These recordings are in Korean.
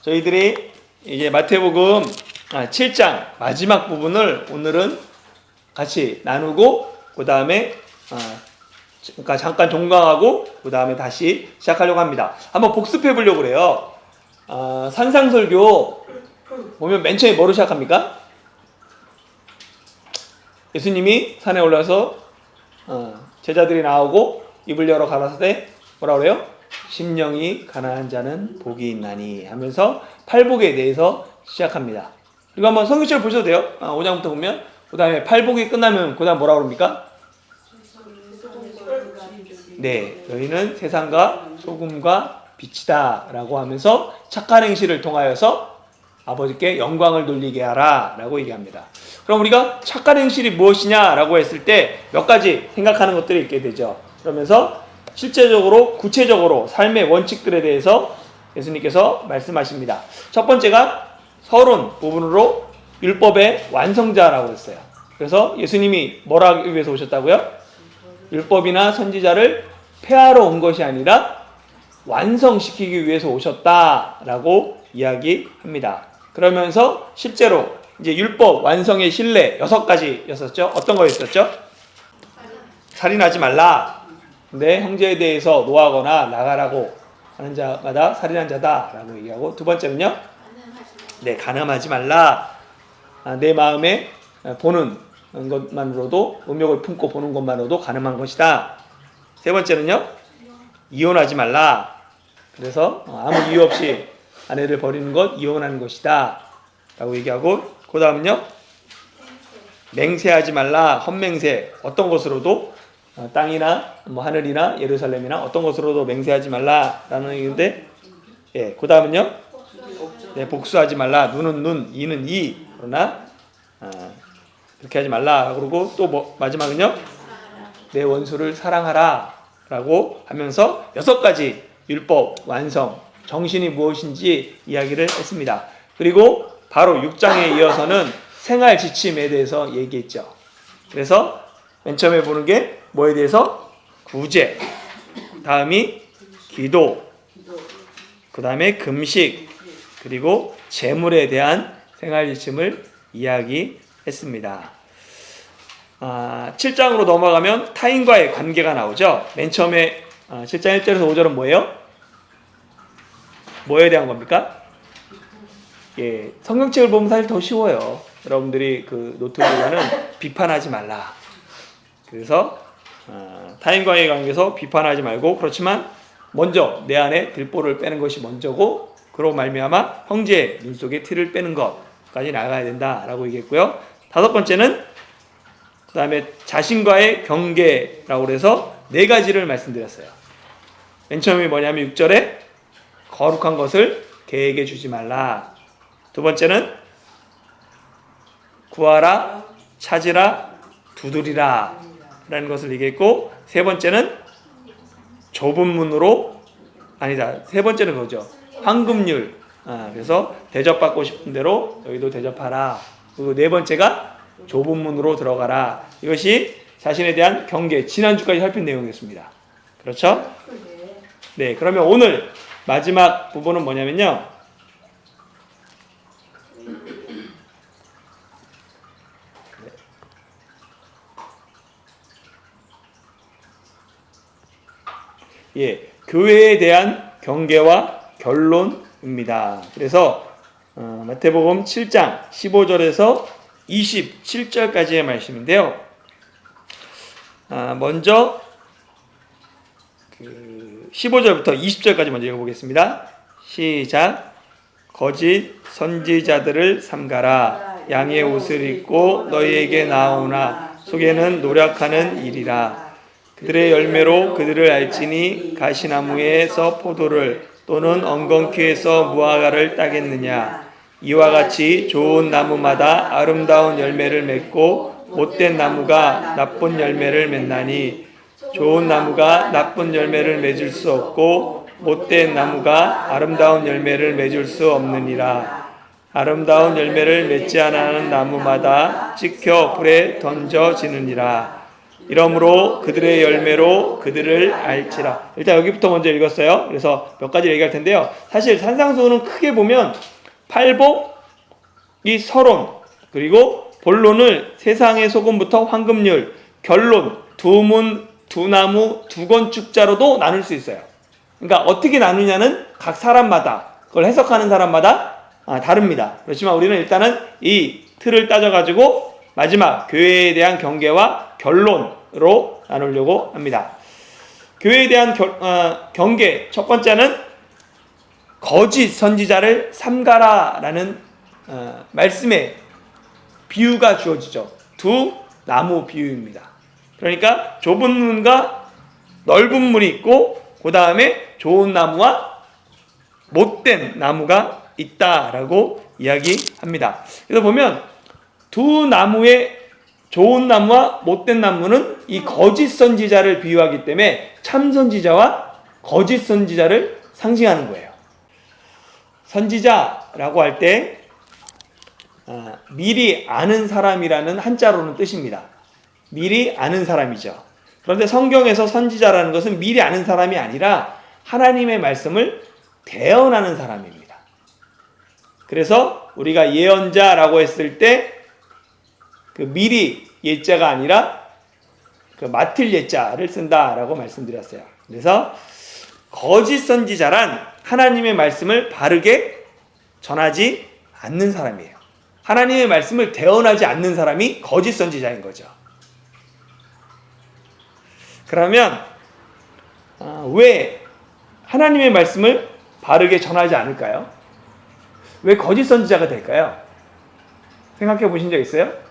저희들이 이제 마태복음 7장 마지막 부분을 오늘은 같이 나누고 그 다음에 그러니까 잠깐 종강하고 그 다음에 다시 시작하려고 합니다. 한번 복습해 보려고 그래요. 산상설교 보면 맨 처음에 뭐로 시작합니까? 예수님이 산에 올라서 제자들이 나오고 입을 열어 가라사대 뭐라 그래요? 심령이 가난한 자는 복이 있나니 하면서 팔복에 대해서 시작합니다. 이거 한번 성경책을 보셔도 돼요. 5장부터 보면 그 다음에 팔복이 끝나면 그 다음 뭐라고 그럽니까? 네, 너희는 세상과 소금과 빛이다 라고 하면서 착한 행실을 통하여서 아버지께 영광을 돌리게 하라 라고 얘기합니다. 그럼 우리가 착한 행실이 무엇이냐 라고 했을 때 몇 가지 생각하는 것들이 있게 되죠. 그러면서 실제적으로 구체적으로 삶의 원칙들에 대해서 예수님께서 말씀하십니다. 첫 번째가 서론 부분으로 율법의 완성자라고 했어요. 그래서 예수님이 뭘 하기 위해서 오셨다고요? 율법이나 선지자를 폐하러 온 것이 아니라 완성시키기 위해서 오셨다라고 이야기합니다. 그러면서 실제로 이제 율법 완성의 신뢰 6가지였었죠. 어떤 거였었죠? 살인하지 말라. 내 형제에 대해서 노하거나 나가라고 하는 자마다 살인한 자다라고 얘기하고, 두 번째는요, 네, 간음하지 말라. 내 마음에 보는 것만으로도, 음욕을 품고 보는 것만으로도 간음한 것이다. 세 번째는요, 이혼하지 말라. 그래서 아무 이유 없이 아내를 버리는 것 이혼하는 것이다 라고 얘기하고, 그 다음은요, 맹세하지 말라. 헛맹세, 어떤 것으로도 땅이나 뭐 하늘이나 예루살렘이나 어떤 것으로도 맹세하지 말라라는 얘기인데, 예, 그 다음은요, 네, 복수하지 말라. 눈은 눈, 이는 이. 그러나 그렇게 하지 말라. 그리고 또 뭐 마지막은요, 내 원수를 사랑하라라고 하면서 6가지 율법 완성, 정신이 무엇인지 이야기를 했습니다. 그리고 바로 6장에 이어서는 생활 지침에 대해서 얘기했죠. 그래서 맨 처음에 보는 게 뭐에 대해서? 구제, 다음이 기도, 그 다음에 금식, 그리고 재물에 대한 생활 지침을 이야기했습니다. 7장으로 넘어가면 타인과의 관계가 나오죠. 맨 처음에 7장 1절에서 5절은 뭐예요? 뭐에 대한 겁니까? 예, 성경책을 보면 사실 더 쉬워요. 여러분들이 그 노트보다는 비판하지 말라. 그래서 타인과의 관계에서 비판하지 말고, 그렇지만 먼저 내 안에 들보를 빼는 것이 먼저고, 그로 말미암아 형제의 눈 속에 티를 빼는 것까지 나가야 된다라고 얘기했고요. 5번째는 그 다음에 자신과의 경계라고 해서 4가지를 말씀드렸어요. 맨 처음이 뭐냐면 6절에 거룩한 것을 개에게 주지 말라. 두 번째는 구하라, 찾으라, 두드리라 라는 것을 얘기했고, 세 번째는 좁은 문으로, 세 번째는 그거죠. 황금률. 그래서 대접받고 싶은 대로 여기도 대접하라. 그리고 네 번째가 좁은 문으로 들어가라. 이것이 자신에 대한 경계, 지난주까지 살핀 내용이었습니다. 그렇죠? 네, 그러면 오늘 마지막 부분은 뭐냐면요, 예, 교회에 대한 경계와 결론입니다. 그래서 마태복음 7장 15절에서 27절까지의 말씀인데요. 먼저 15절부터 20절까지 먼저 읽어보겠습니다. 시작. 거짓 선지자들을 삼가라. 양의 옷을 입고 너희에게 나오나 속에는 노력하는 일이라. 그들의 열매로 그들을 알지니 가시나무에서 포도를 또는 엉겅퀴에서 무화과를 따겠느냐. 이와 같이 좋은 나무마다 아름다운 열매를 맺고 못된 나무가 나쁜 열매를 맺나니, 좋은 나무가 나쁜 열매를 맺을 수 없고 못된 나무가 아름다운 열매를 맺을 수 없느니라. 아름다운 열매를 맺지 않는 나무마다 찍혀 불에 던져지느니라. 이러므로 그들의 열매로 그들을 알지라. 일단 여기부터 먼저 읽었어요. 그래서 몇 가지 얘기할 텐데요. 사실 산상수훈은 크게 보면 팔복, 이 서론, 그리고 본론을 세상의 소금부터 황금률, 결론, 두문, 두나무, 두건축자로도 나눌 수 있어요. 그러니까 어떻게 나누냐는 각 사람마다, 그걸 해석하는 사람마다 다릅니다. 그렇지만 우리는 일단은 이 틀을 따져가지고 마지막 교회에 대한 경계와 결론으로 나누려고 합니다. 교회에 대한 경계, 첫 번째는 거짓 선지자를 삼가라라는 말씀에 비유가 주어지죠. 두 나무 비유입니다. 그러니까 좁은 문과 넓은 문이 있고 그 다음에 좋은 나무와 못된 나무가 있다라고 이야기합니다. 그래서 보면 두 나무의 좋은 나무와 못된 나무는 이 거짓 선지자를 비유하기 때문에 참 선지자와 거짓 선지자를 상징하는 거예요. 선지자라고 할 때 미리 아는 사람이라는 한자로는 뜻입니다. 미리 아는 사람이죠. 그런데 성경에서 선지자라는 것은 미리 아는 사람이 아니라 하나님의 말씀을 대언하는 사람입니다. 그래서 우리가 예언자라고 했을 때 그 미리 예자가 아니라 그 맡을 예자를 쓴다라고 말씀드렸어요. 그래서 거짓 선지자란 하나님의 말씀을 바르게 전하지 않는 사람이에요. 하나님의 말씀을 대언하지 않는 사람이 거짓 선지자인 거죠. 그러면 왜 하나님의 말씀을 바르게 전하지 않을까요? 왜 거짓 선지자가 될까요? 생각해 보신 적 있어요?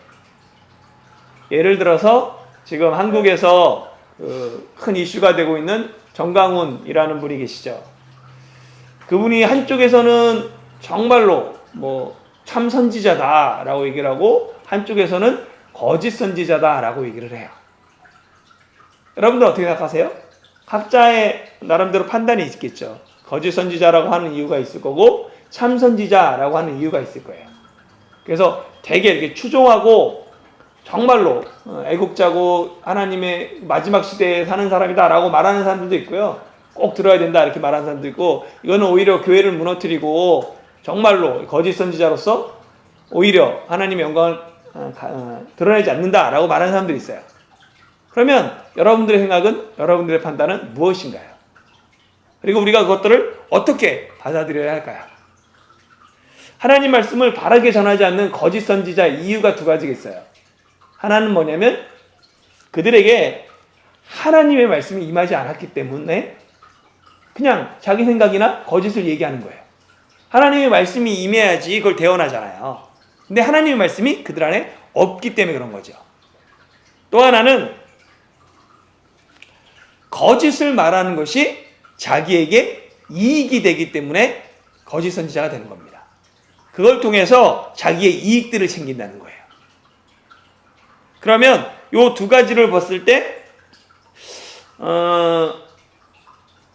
예를 들어서 지금 한국에서 큰 이슈가 되고 있는 정강훈이라는 분이 계시죠. 그분이 한쪽에서는 정말로 참 선지자다라고 얘기를 하고 한쪽에서는 거짓 선지자다라고 얘기를 해요. 여러분들 어떻게 생각하세요? 각자의 나름대로 판단이 있겠죠. 거짓 선지자라고 하는 이유가 있을 거고 참 선지자라고 하는 이유가 있을 거예요. 그래서 되게 이렇게 추종하고 정말로 애국자고 하나님의 마지막 시대에 사는 사람이다라고 말하는 사람들도 있고요. 꼭 들어야 된다 이렇게 말하는 사람도 있고, 이거는 오히려 교회를 무너뜨리고 정말로 거짓 선지자로서 오히려 하나님의 영광을 드러내지 않는다라고 말하는 사람들이 있어요. 그러면 여러분들의 생각은, 여러분들의 판단은 무엇인가요? 그리고 우리가 그것들을 어떻게 받아들여야 할까요? 하나님 말씀을 바르게 전하지 않는 거짓 선지자의 이유가 두 가지가 있어요. 하나는 뭐냐면 그들에게 하나님의 말씀이 임하지 않았기 때문에 그냥 자기 생각이나 거짓을 얘기하는 거예요. 하나님의 말씀이 임해야지 그걸 대언하잖아요. 근데 하나님의 말씀이 그들 안에 없기 때문에 그런 거죠. 또 하나는 거짓을 말하는 것이 자기에게 이익이 되기 때문에 거짓 선지자가 되는 겁니다. 그걸 통해서 자기의 이익들을 챙긴다는 거예요. 그러면 이 두 가지를 봤을 때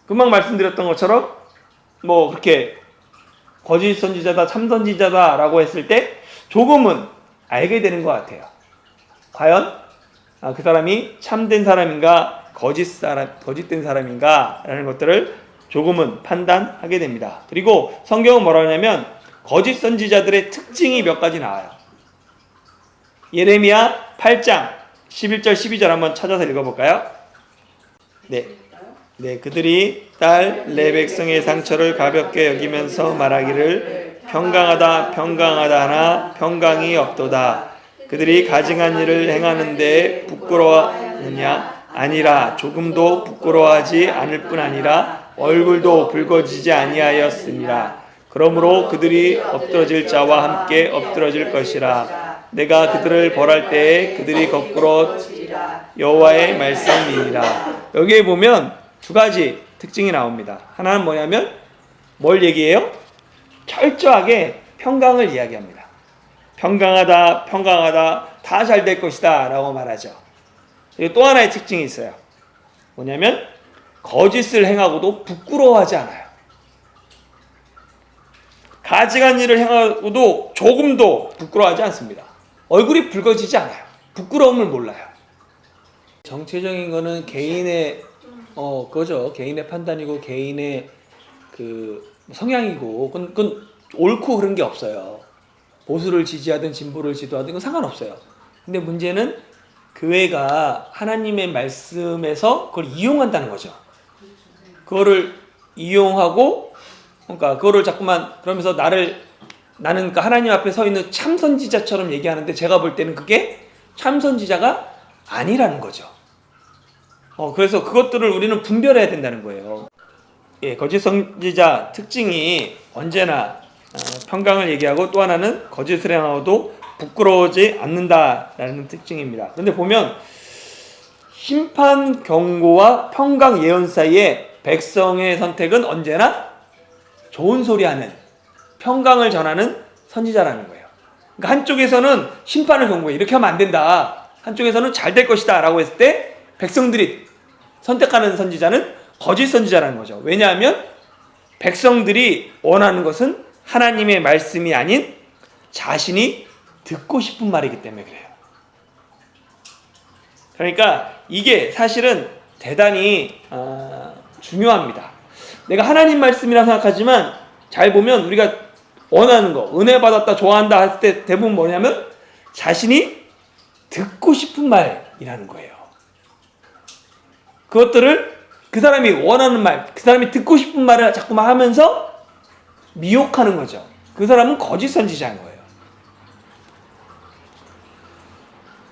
금방 말씀드렸던 것처럼 그렇게 거짓 선지자다, 참 선지자다라고 했을 때 조금은 알게 되는 것 같아요. 과연 그 사람이 참된 사람인가 거짓된 사람인가 라는 것들을 조금은 판단하게 됩니다. 그리고 성경은 뭐라 하냐면 거짓 선지자들의 특징이 몇 가지 나와요. 예레미야 8장 11절 12절 한번 찾아서 읽어볼까요? 네, 그들이 딸 내 백성의 상처를 가볍게 여기면서 말하기를 평강하다 평강하다 하나 평강이 없도다. 그들이 가증한 일을 행하는데 부끄러워하느냐? 아니라 조금도 부끄러워하지 않을 뿐 아니라 얼굴도 붉어지지 아니하였으니라. 그러므로 그들이 엎드러질 자와 함께 엎드러질 것이라. 내가 그들을 벌할 때에 그들이 거꾸로 여호와의 말씀이니라. 여기에 보면 두 가지 특징이 나옵니다. 하나는 뭐냐면 뭘 얘기해요? 철저하게 평강을 이야기합니다. 평강하다 평강하다 다 잘 될 것이다 라고 말하죠. 그리고 또 하나의 특징이 있어요. 뭐냐면 거짓을 행하고도 부끄러워하지 않아요. 가증한 일을 행하고도 조금도 부끄러워하지 않습니다. 얼굴이 붉어지지 않아요. 부끄러움을 몰라요. 정체적인 거는 개인의 그거죠. 개인의 판단이고 개인의 그 성향이고 그건 옳고 그런 게 없어요. 보수를 지지하든 진보를 지도하든 그건 상관없어요. 근데 문제는 교회가 하나님의 말씀에서 그걸 이용한다는 거죠. 그거를 이용하고 그러니까 그거를 자꾸만 그러면서 나는 그러니까 하나님 앞에 서 있는 참 선지자처럼 얘기하는데 제가 볼 때는 그게 참 선지자가 아니라는 거죠. 그래서 그것들을 우리는 분별해야 된다는 거예요. 예, 거짓 선지자 특징이 언제나 평강을 얘기하고 또 하나는 거짓을 행하고도 부끄러워하지 않는다라는 특징입니다. 그런데 보면 심판 경고와 평강 예언 사이에 백성의 선택은 언제나 좋은 소리하는 평강을 전하는 선지자라는 거예요. 그러니까 한쪽에서는 심판을 경고해 이렇게 하면 안 된다. 한쪽에서는 잘 될 것이다 라고 했을 때 백성들이 선택하는 선지자는 거짓 선지자라는 거죠. 왜냐하면 백성들이 원하는 것은 하나님의 말씀이 아닌 자신이 듣고 싶은 말이기 때문에 그래요. 그러니까 이게 사실은 대단히 중요합니다. 내가 하나님 말씀이라 생각하지만 잘 보면 우리가 원하는 거, 은혜 받았다, 좋아한다 할 때 대부분 뭐냐면 자신이 듣고 싶은 말이라는 거예요. 그것들을 그 사람이 원하는 말, 그 사람이 듣고 싶은 말을 자꾸만 하면서 미혹하는 거죠. 그 사람은 거짓 선지자인 거예요.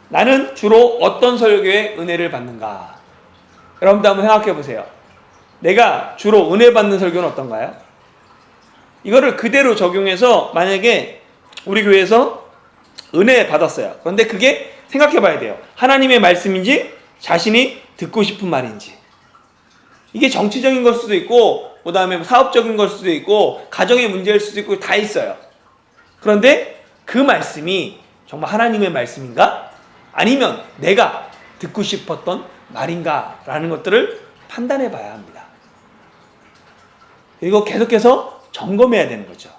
나는 주로 어떤 설교에 은혜를 받는가? 여러분도 한번 생각해 보세요. 내가 주로 은혜 받는 설교는 어떤가요? 이거를 그대로 적용해서 만약에 우리 교회에서 은혜 받았어요. 그런데 그게 생각해 봐야 돼요. 하나님의 말씀인지 자신이 듣고 싶은 말인지. 이게 정치적인 걸 수도 있고 그 다음에 사업적인 걸 수도 있고 가정의 문제일 수도 있고 다 있어요. 그런데 그 말씀이 정말 하나님의 말씀인가? 아니면 내가 듣고 싶었던 말인가? 라는 것들을 판단해 봐야 합니다. 그리고 계속해서 점검해야 되는 거죠.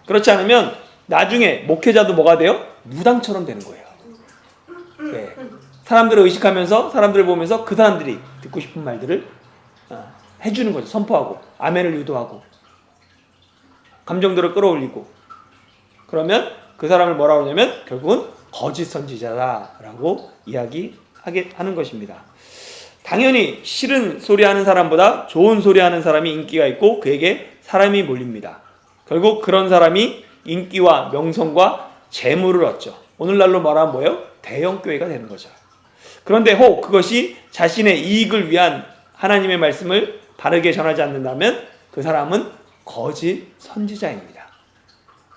그렇지 않으면 나중에 목회자도 뭐가 돼요? 무당처럼 되는 거예요. 네. 사람들을 의식하면서 사람들을 보면서 그 사람들이 듣고 싶은 말들을 해주는 거죠. 선포하고 아멘을 유도하고 감정들을 끌어올리고 그러면 그 사람을 뭐라고 하냐면 결국은 거짓 선지자다라고 이야기하게 하는 것입니다. 당연히 싫은 소리 하는 사람보다 좋은 소리 하는 사람이 인기가 있고 그에게 사람이 몰립니다. 결국 그런 사람이 인기와 명성과 재물을 얻죠. 오늘날로 말하면 뭐예요? 대형 교회가 되는 거죠. 그런데 혹 그것이 자신의 이익을 위한 하나님의 말씀을 바르게 전하지 않는다면 그 사람은 거짓 선지자입니다.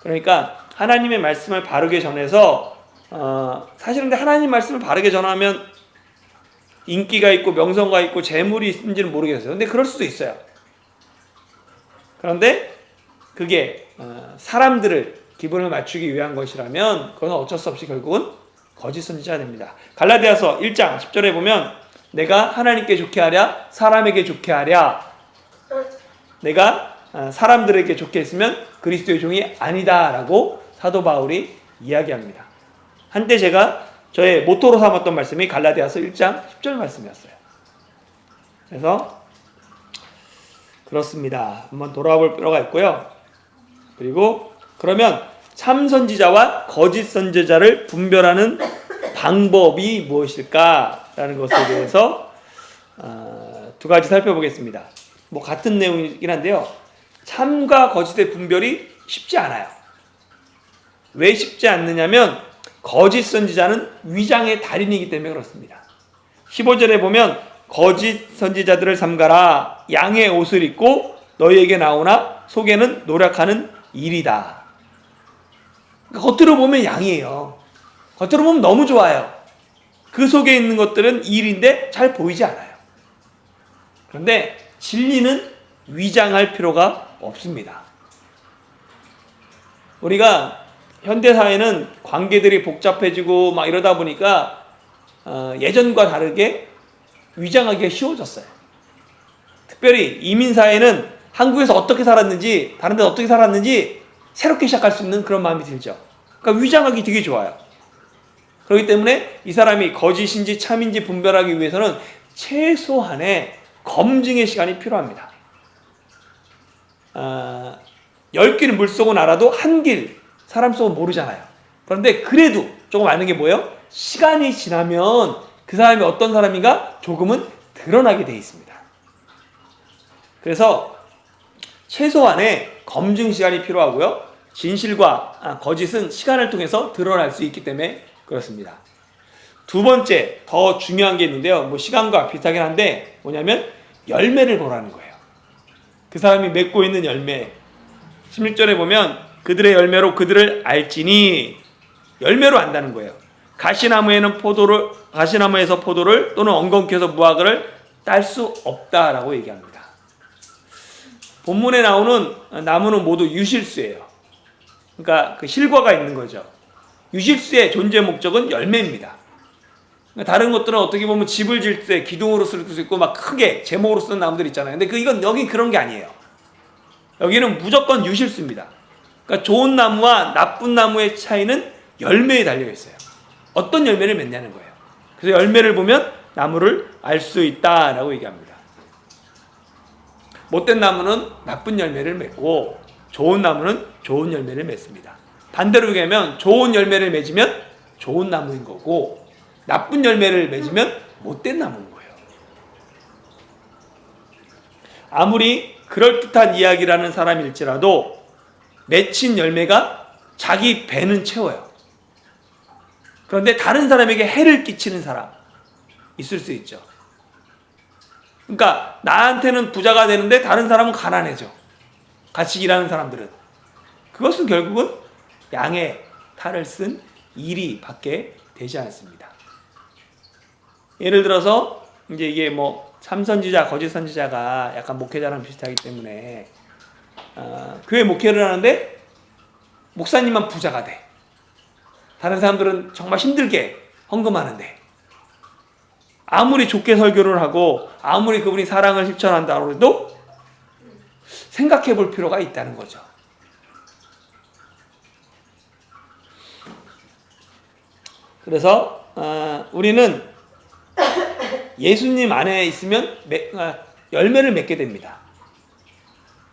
그러니까 하나님의 말씀을 바르게 전해서 사실은 근데 하나님 말씀을 바르게 전하면 인기가 있고 명성가 있고 재물이 있는지는 모르겠어요. 근데 그럴 수도 있어요. 그런데 그게 사람들을 기분을 맞추기 위한 것이라면 그건 어쩔 수 없이 결국은 거짓 선지자가 됩니다. 갈라디아서 1장 10절에 보면 내가 하나님께 좋게 하랴 사람에게 좋게 하랴 내가 사람들에게 좋게 했으면 그리스도의 종이 아니다라고 사도 바울이 이야기합니다. 한때 제가 저의 모토로 삼았던 말씀이 갈라디아서 1장 10절 말씀이었어요. 그래서 그렇습니다. 한번 돌아볼 필요가 있고요. 그리고 그러면 참 선지자와 거짓 선지자를 분별하는 방법이 무엇일까라는 것에 대해서 두 가지 살펴보겠습니다. 뭐 같은 내용이긴 한데요. 참과 거짓의 분별이 쉽지 않아요. 왜 쉽지 않느냐면 거짓 선지자는 위장의 달인이기 때문에 그렇습니다. 15절에 보면 거짓 선지자들을 삼가라 양의 옷을 입고 너희에게 나오나 속에는 노력하는 일이다. 그러니까 겉으로 보면 양이에요. 겉으로 보면 너무 좋아요. 그 속에 있는 것들은 일인데 잘 보이지 않아요. 그런데 진리는 위장할 필요가 없습니다. 우리가 현대사회는 관계들이 복잡해지고 막 이러다 보니까 예전과 다르게 위장하기가 쉬워졌어요. 특별히 이민사회는 한국에서 어떻게 살았는지 다른 데서 어떻게 살았는지 새롭게 시작할 수 있는 그런 마음이 들죠. 그러니까 위장하기 되게 좋아요. 그렇기 때문에 이 사람이 거짓인지 참인지 분별하기 위해서는 최소한의 검증의 시간이 필요합니다. 10길 물속은 알아도 한 길 사람 속은 모르잖아요. 그런데 그래도 조금 아는 게 뭐예요? 시간이 지나면 그 사람이 어떤 사람인가 조금은 드러나게 돼 있습니다. 그래서 최소한의 검증 시간이 필요하고요. 진실과 거짓은 시간을 통해서 드러날 수 있기 때문에 그렇습니다. 두 번째 더 중요한 게 있는데요. 뭐 시간과 비슷하긴 한데 뭐냐면 열매를 보라는 거예요. 그 사람이 맺고 있는 열매. 16절에 보면 그들의 열매로 그들을 알지니, 열매로 안다는 거예요. 가시나무에서 포도를 또는 엉겅퀴에서 무화과를 딸 수 없다라고 얘기합니다. 본문에 나오는 나무는 모두 유실수예요. 그러니까 그 실과가 있는 거죠. 유실수의 존재 목적은 열매입니다. 다른 것들은 어떻게 보면 집을 질 때 기둥으로 쓸 수 있고 막 크게 제목으로 쓰는 나무들 있잖아요. 근데 이건 여기 그런 게 아니에요. 여기는 무조건 유실수입니다. 그러니까 좋은 나무와 나쁜 나무의 차이는 열매에 달려 있어요. 어떤 열매를 맺냐는 거예요. 그래서 열매를 보면 나무를 알 수 있다라고 얘기합니다. 못된 나무는 나쁜 열매를 맺고 좋은 나무는 좋은 열매를 맺습니다. 반대로 얘기하면 좋은 열매를 맺으면 좋은 나무인 거고 나쁜 열매를 맺으면 못된 나무인 거예요. 아무리 그럴듯한 이야기라는 사람일지라도 맺힌 열매가 자기 배는 채워요. 그런데 다른 사람에게 해를 끼치는 사람 있을 수 있죠. 그러니까 나한테는 부자가 되는데 다른 사람은 가난해져. 같이 일하는 사람들은. 그것은 결국은 양의 탈을 쓴 일이밖에 되지 않습니다. 예를 들어서 이제 이게 뭐 참선지자, 거짓 선지자가 약간 목회자랑 비슷하기 때문에 교회 목회를 하는데 목사님만 부자가 돼. 다른 사람들은 정말 힘들게 헌금하는데 아무리 좋게 설교를 하고 아무리 그분이 사랑을 실천한다고 해도 생각해 볼 필요가 있다는 거죠. 그래서 우리는 예수님 안에 있으면 열매를 맺게 됩니다.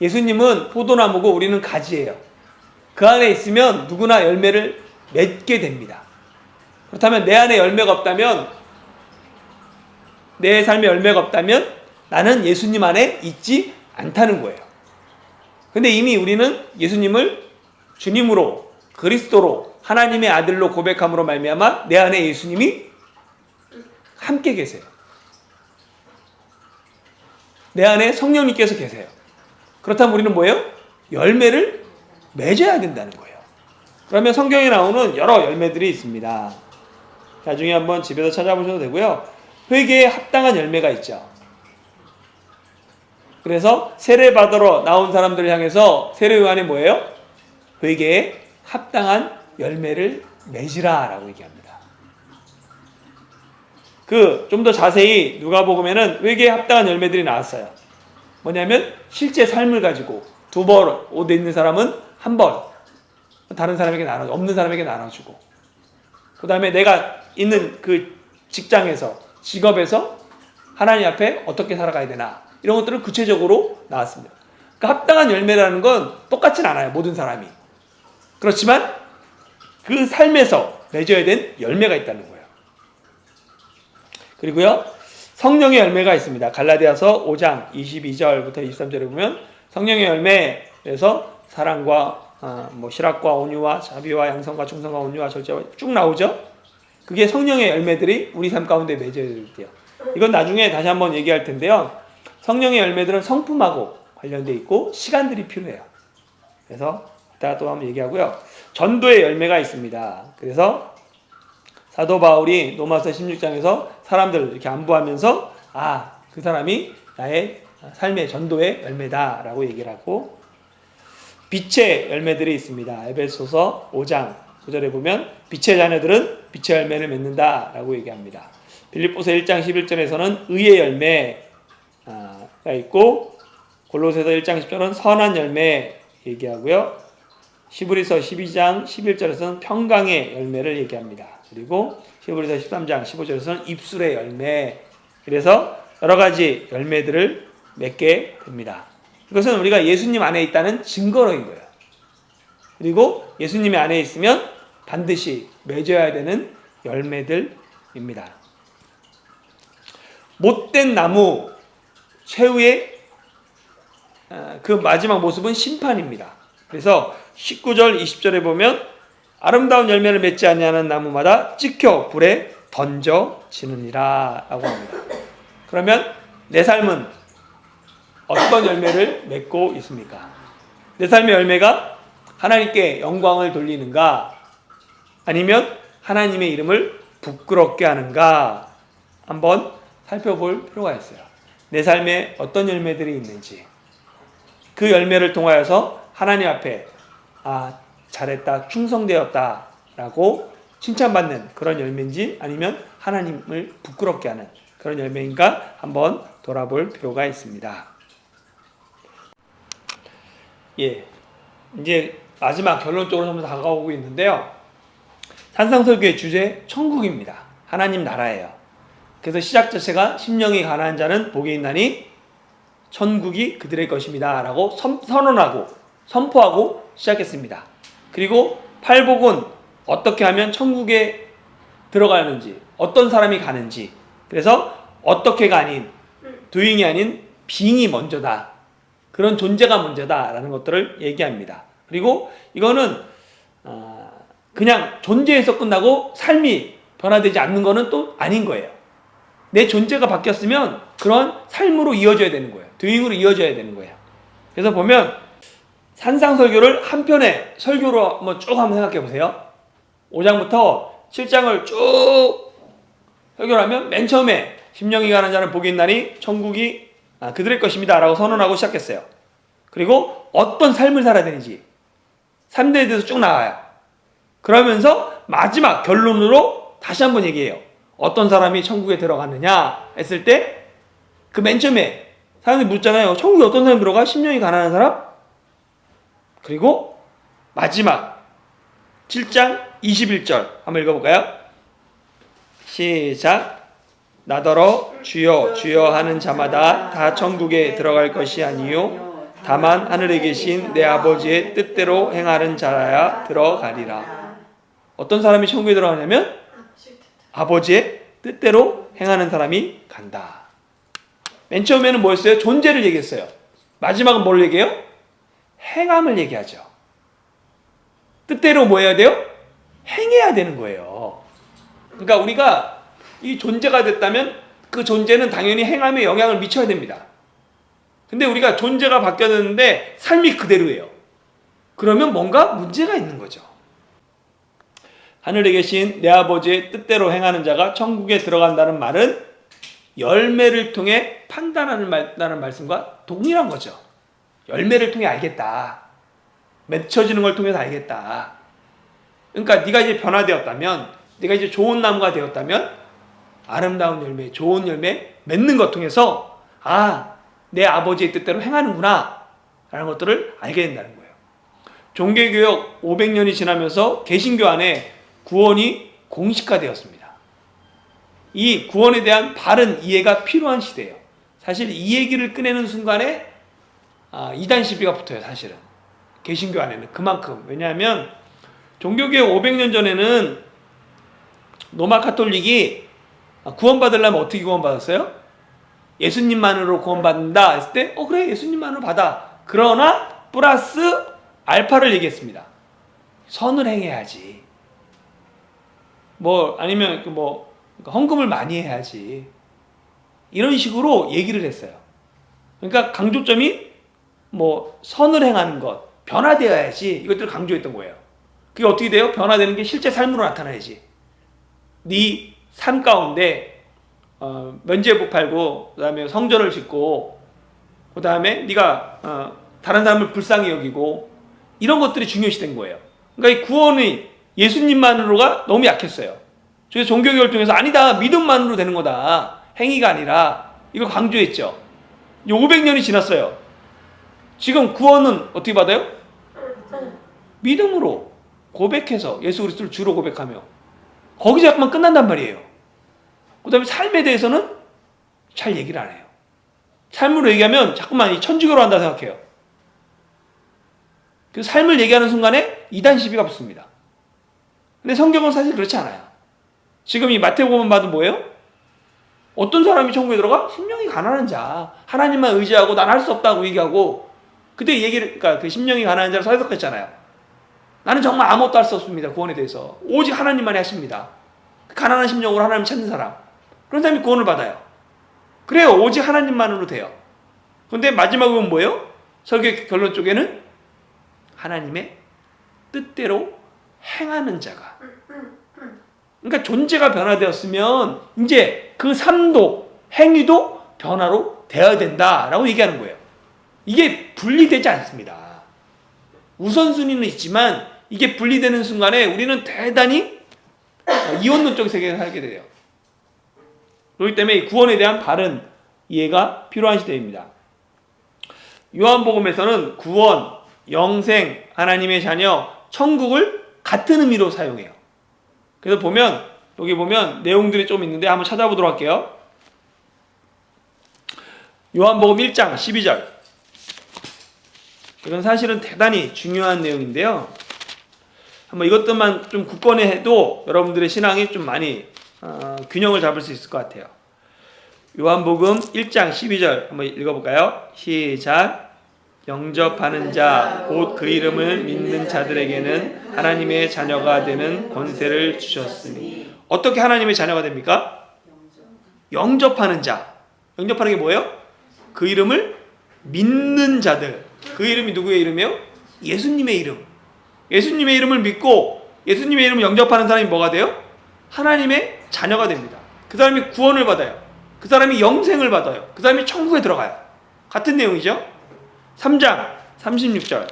예수님은 포도나무고 우리는 가지예요. 그 안에 있으면 누구나 열매를 맺게 됩니다. 그렇다면 내 안에 열매가 없다면, 내 삶에 열매가 없다면 나는 예수님 안에 있지 않다는 거예요. 근데 이미 우리는 예수님을 주님으로, 그리스도로, 하나님의 아들로 고백함으로 말미암아 내 안에 예수님이 함께 계세요. 내 안에 성령님께서 계세요. 그렇다면 우리는 뭐예요? 열매를 맺어야 된다는 거예요. 그러면 성경에 나오는 여러 열매들이 있습니다. 나중에 한번 집에서 찾아보셔도 되고요. 회개에 합당한 열매가 있죠. 그래서 세례받으러 나온 사람들을 향해서 세례요한이 뭐예요? 회개에 합당한 열매를 맺으라 라고 얘기합니다. 좀 더 자세히 누가복음에는 회개에 합당한 열매들이 나왔어요. 뭐냐면 실제 삶을 가지고 2벌 옷 있는 사람은 1벌 다른 사람에게 나눠, 없는 사람에게 나눠주고, 그 다음에 내가 있는 그 직장에서, 직업에서 하나님 앞에 어떻게 살아가야 되나, 이런 것들은 구체적으로 나왔습니다. 그러니까 합당한 열매라는 건 똑같진 않아요, 모든 사람이. 그렇지만 그 삶에서 맺어야 된 열매가 있다는 거예요. 그리고요, 성령의 열매가 있습니다. 갈라디아서 5장 22절부터 23절에 보면 성령의 열매에서 사랑과 실학과 온유와 자비와 양성과 충성과 온유와 절제와 쭉 나오죠. 그게 성령의 열매들이 우리 삶 가운데 맺어야 돼요. 이건 나중에 다시 한번 얘기할 텐데요. 성령의 열매들은 성품하고 관련돼 있고 시간들이 필요해요. 그래서 이따가 또 한번 얘기하고요. 전도의 열매가 있습니다. 그래서 사도 바울이 로마서 16장에서 사람들 이렇게 안부하면서 그 사람이 나의 삶의 전도의 열매다라고 얘기를 하고, 빛의 열매들이 있습니다. 에베소서 5장 9절에 보면 빛의 자녀들은 빛의 열매를 맺는다라고 얘기합니다. 빌립보서 1장 11절에서는 의의 열매가 있고, 골로새서 1장 10절은 선한 열매 얘기하고요. 히브리서 12장 11절에서는 평강의 열매를 얘기합니다. 그리고 히브리서 13장 15절에서는 입술의 열매. 그래서 여러 가지 열매들을 맺게 됩니다. 이것은 우리가 예수님 안에 있다는 증거로인 거예요. 그리고 예수님이 안에 있으면 반드시 맺어야 되는 열매들입니다. 못된 나무 최후의 그 마지막 모습은 심판입니다. 그래서 19절 20절에 보면 아름다운 열매를 맺지 아니하는 나무마다 찍혀 불에 던져지느니라 라고 합니다. 그러면 내 삶은 어떤 열매를 맺고 있습니까? 내 삶의 열매가 하나님께 영광을 돌리는가? 아니면 하나님의 이름을 부끄럽게 하는가? 한번 살펴볼 필요가 있어요. 내 삶에 어떤 열매들이 있는지, 그 열매를 통하여서 하나님 앞에 잘했다, 충성되었다 라고 칭찬받는 그런 열매인지, 아니면 하나님을 부끄럽게 하는 그런 열매인가 한번 돌아볼 필요가 있습니다. 이제 마지막 결론적으로 좀 다가오고 있는데요. 산상설교의 주제 천국입니다. 하나님 나라예요. 그래서 시작 자체가 심령이 가난한 자는 복이 있나니 천국이 그들의 것입니다 라고 선언하고 선포하고 시작했습니다. 그리고 팔복은 어떻게 하면 천국에 들어가는지, 어떤 사람이 가는지, 그래서 어떻게가 아닌 doing이 아닌 being이 먼저다, 그런 존재가 먼저다 라는 것들을 얘기합니다. 그리고 이거는 그냥 존재에서 끝나고 삶이 변화되지 않는 거는 또 아닌 거예요. 내 존재가 바뀌었으면 그런 삶으로 이어져야 되는 거예요. doing으로 이어져야 되는 거예요. 그래서 보면 산상설교를 한 편의 설교로 한번 생각해 보세요. 5장부터 7장을 쭉 설교를 하면 맨 처음에 심령이 가난한 자는 복이 있나니 천국이 그들의 것입니다 라고 선언하고 시작했어요. 그리고 어떤 삶을 살아야 되는지 3대에 대해서 쭉 나와요. 그러면서 마지막 결론으로 다시 한번 얘기해요. 어떤 사람이 천국에 들어갔느냐 했을 때 그 맨 처음에 사람들이 묻잖아요. 천국에 어떤 사람이 들어가? 심령이 가난한 사람? 그리고 마지막 7장 21절 한번 읽어볼까요? 시작. 나더러 주여 주여 하는 자마다 다 천국에 들어갈 것이 아니요 다만 하늘에 계신 내 아버지의 뜻대로 행하는 자라야 들어가리라. 어떤 사람이 천국에 들어가냐면 아버지의 뜻대로 행하는 사람이 간다. 맨 처음에는 뭐였어요? 존재를 얘기했어요. 마지막은 뭘 얘기해요? 행함을 얘기하죠. 뜻대로 뭐 해야 돼요? 행해야 되는 거예요. 그러니까 우리가 이 존재가 됐다면 그 존재는 당연히 행함에 영향을 미쳐야 됩니다. 근데 우리가 존재가 바뀌었는데 삶이 그대로예요. 그러면 뭔가 문제가 있는 거죠. 하늘에 계신 내 아버지의 뜻대로 행하는 자가 천국에 들어간다는 말은 열매를 통해 판단하는 말씀과 동일한 거죠. 열매를 통해 알겠다. 맺혀지는 걸 통해서 알겠다. 그러니까 네가 이제 변화되었다면, 네가 이제 좋은 나무가 되었다면 아름다운 열매, 좋은 열매 맺는 것 통해서 내 아버지의 뜻대로 행하는구나 라는 것들을 알게 된다는 거예요. 종교개혁 500년이 지나면서 개신교 안에 구원이 공식화되었습니다. 이 구원에 대한 바른 이해가 필요한 시대예요. 사실 이 얘기를 꺼내는 순간에 이단 시비가 붙어요. 사실은 개신교 안에는 그만큼. 왜냐하면 종교개혁 500년 전에는 로마 카톨릭이 구원받으려면 어떻게 구원받았어요? 예수님만으로 구원받는다 했을 때 그래 예수님만으로 받아. 그러나 플러스 알파를 얘기했습니다. 선을 행해야지. 아니면 헌금을 많이 해야지. 이런 식으로 얘기를 했어요. 그러니까 강조점이 선을 행하는 것, 변화되어야지. 이것들을 강조했던 거예요. 그게 어떻게 돼요? 변화되는 게 실제 삶으로 나타나야지. 네 삶 가운데 면죄부 팔고, 그 다음에 성전을 짓고, 그 다음에 네가 다른 사람을 불쌍히 여기고, 이런 것들이 중요시된 거예요. 그러니까 이 구원이 예수님만으로가 너무 약했어요. 그래서 종교개혁을 통해서 아니다, 믿음만으로 되는 거다, 행위가 아니라, 이걸 강조했죠. 500년이 지났어요. 지금 구원은 어떻게 받아요? 믿음으로 고백해서 예수 그리스도를 주로 고백하며 거기서 약간 끝난단 말이에요. 그 다음에 삶에 대해서는 잘 얘기를 안 해요. 삶으로 얘기하면 자꾸만 이 천주교로 한다 생각해요. 그 삶을 얘기하는 순간에 이단 시비가 붙습니다. 근데 성경은 사실 그렇지 않아요. 지금 이 마태복음 봐도 뭐예요? 어떤 사람이 천국에 들어가? 심령이 가난한 자, 하나님만 의지하고 난 할 수 없다고 얘기하고, 그때 얘기를, 그러니까 그 심령이 가난한 자를 해석했잖아요. 나는 정말 아무것도 할 수 없습니다. 구원에 대해서. 오직 하나님만이 하십니다. 가난한 심령으로 하나님 찾는 사람, 그런 사람이 구원을 받아요. 그래요. 오직 하나님만으로 돼요. 그런데 마지막은 뭐예요? 설교 결론 쪽에는 하나님의 뜻대로 행하는 자가. 그러니까 존재가 변화되었으면 이제 그 삶도 행위도 변화로 되어야 된다라고 얘기하는 거예요. 이게 분리되지 않습니다. 우선순위는 있지만 이게 분리되는 순간에 우리는 대단히 이원론적 세계에 살게 돼요. 그렇기 때문에 구원에 대한 바른 이해가 필요한 시대입니다. 요한복음에서는 구원, 영생, 하나님의 자녀, 천국을 같은 의미로 사용해요. 그래서 보면 여기 보면 내용들이 좀 있는데 한번 찾아보도록 할게요. 요한복음 1장 12절. 이건 사실은 대단히 중요한 내용인데요. 한번 이것들만 좀 굳건히 해도 여러분들의 신앙이 좀 많이 균형을 잡을 수 있을 것 같아요. 요한복음 1장 12절 한번 읽어볼까요? 시작. 영접하는 자, 곧 그 이름을 믿는 자들에게는 하나님의 자녀가 되는 권세를 주셨으니. 어떻게 하나님의 자녀가 됩니까? 영접하는 자. 영접하는 게 뭐예요? 그 이름을 믿는 자들. 그 이름이 누구의 이름이에요? 예수님의 이름. 예수님의 이름을 믿고 예수님의 이름을 영접하는 사람이 뭐가 돼요? 하나님의 자녀가 됩니다. 그 사람이 구원을 받아요. 그 사람이 영생을 받아요. 그 사람이 천국에 들어가요. 같은 내용이죠? 3장 36절.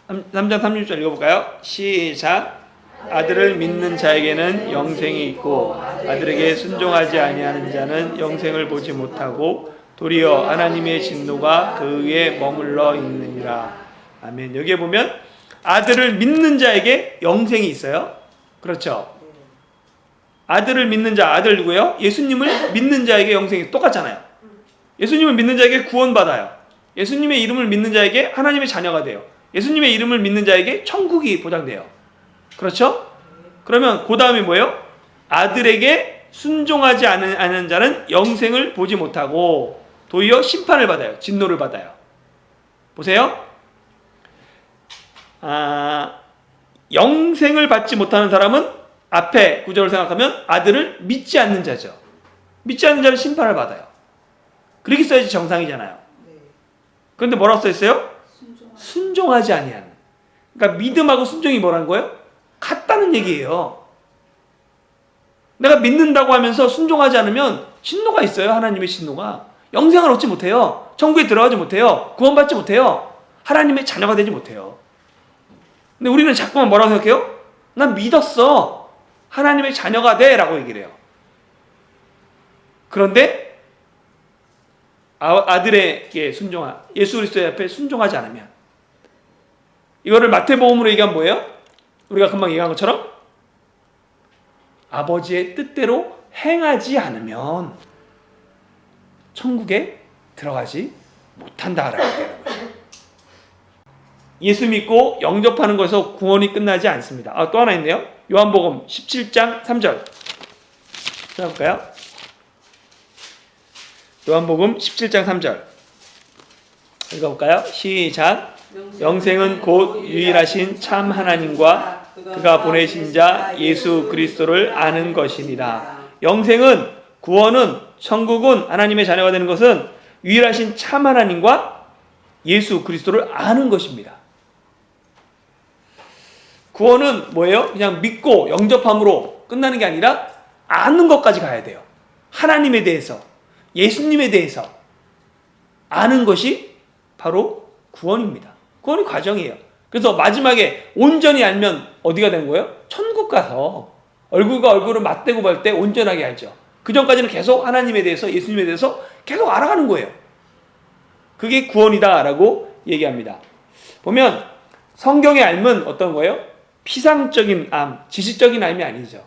3장 36절 읽어볼까요? 시작. 아들을 믿는 자에게는 영생이 있고 아들에게 순종하지 아니하는 자는 영생을 보지 못하고 도리어 하나님의 진노가 그 위에 머물러 있느니라. 아멘. 여기에 보면 아들을 믿는 자에게 영생이 있어요. 그렇죠? 아들을 믿는 자, 아들 누구예요? 예수님을 믿는 자에게 영생이 똑같잖아요. 예수님을 믿는 자에게 구원받아요. 예수님의 이름을 믿는 자에게 하나님의 자녀가 돼요. 예수님의 이름을 믿는 자에게 천국이 보장돼요. 그렇죠? 그러면 그 다음에 뭐예요? 아들에게 순종하지 않은 자는 영생을 보지 못하고 도리어 심판을 받아요. 진노를 받아요. 보세요. 영생을 받지 못하는 사람은 앞에 구절을 생각하면 아들을 믿지 않는 자죠. 믿지 않는 자는 심판을 받아요. 그렇게 써야지 정상이잖아요. 그런데 뭐라고 써있어요? 순종하지 아니하는. 그러니까 믿음하고 순종이 뭐라는 거예요? 같다는 얘기예요. 내가 믿는다고 하면서 순종하지 않으면 진노가 있어요. 하나님의 진노가. 영생을 얻지 못해요. 천국에 들어가지 못해요. 구원받지 못해요. 하나님의 자녀가 되지 못해요. 근데 우리는 자꾸만 뭐라고 생각해요? 난 믿었어. 하나님의 자녀가 돼 라고 얘기를 해요. 그런데 아들에게 예수 그리스도의 앞에 순종하지 않으면, 이거를 마태복음으로 얘기하면 뭐예요? 우리가 금방 얘기한 것처럼 아버지의 뜻대로 행하지 않으면 천국에 들어가지 못한다라고 얘기하는 거예요. 예수 믿고 영접하는 것에서 구원이 끝나지 않습니다. 또 하나 있네요. 요한복음 17장 3절 찾아볼까요? 요한복음 17장 3절 읽어볼까요? 시작. 영생은 곧 유일하신 참 하나님과 그가 보내신 자 예수 그리스도를 아는 것이니라. 영생은, 구원은, 천국은, 하나님의 자녀가 되는 것은 유일하신 참 하나님과 예수 그리스도를 아는 것입니다. 구원은 뭐예요? 그냥 믿고 영접함으로 끝나는 게 아니라 아는 것까지 가야 돼요. 하나님에 대해서, 예수님에 대해서 아는 것이 바로 구원입니다. 구원의 과정이에요. 그래서 마지막에 온전히 알면 어디가 되는 거예요? 천국 가서 얼굴과 얼굴을 맞대고 볼 때 온전하게 알죠. 그 전까지는 계속 하나님에 대해서, 예수님에 대해서 계속 알아가는 거예요. 그게 구원이다라고 얘기합니다. 보면 성경의 삶은 어떤 거예요? 피상적인 삶, 지식적인 삶이 아니죠.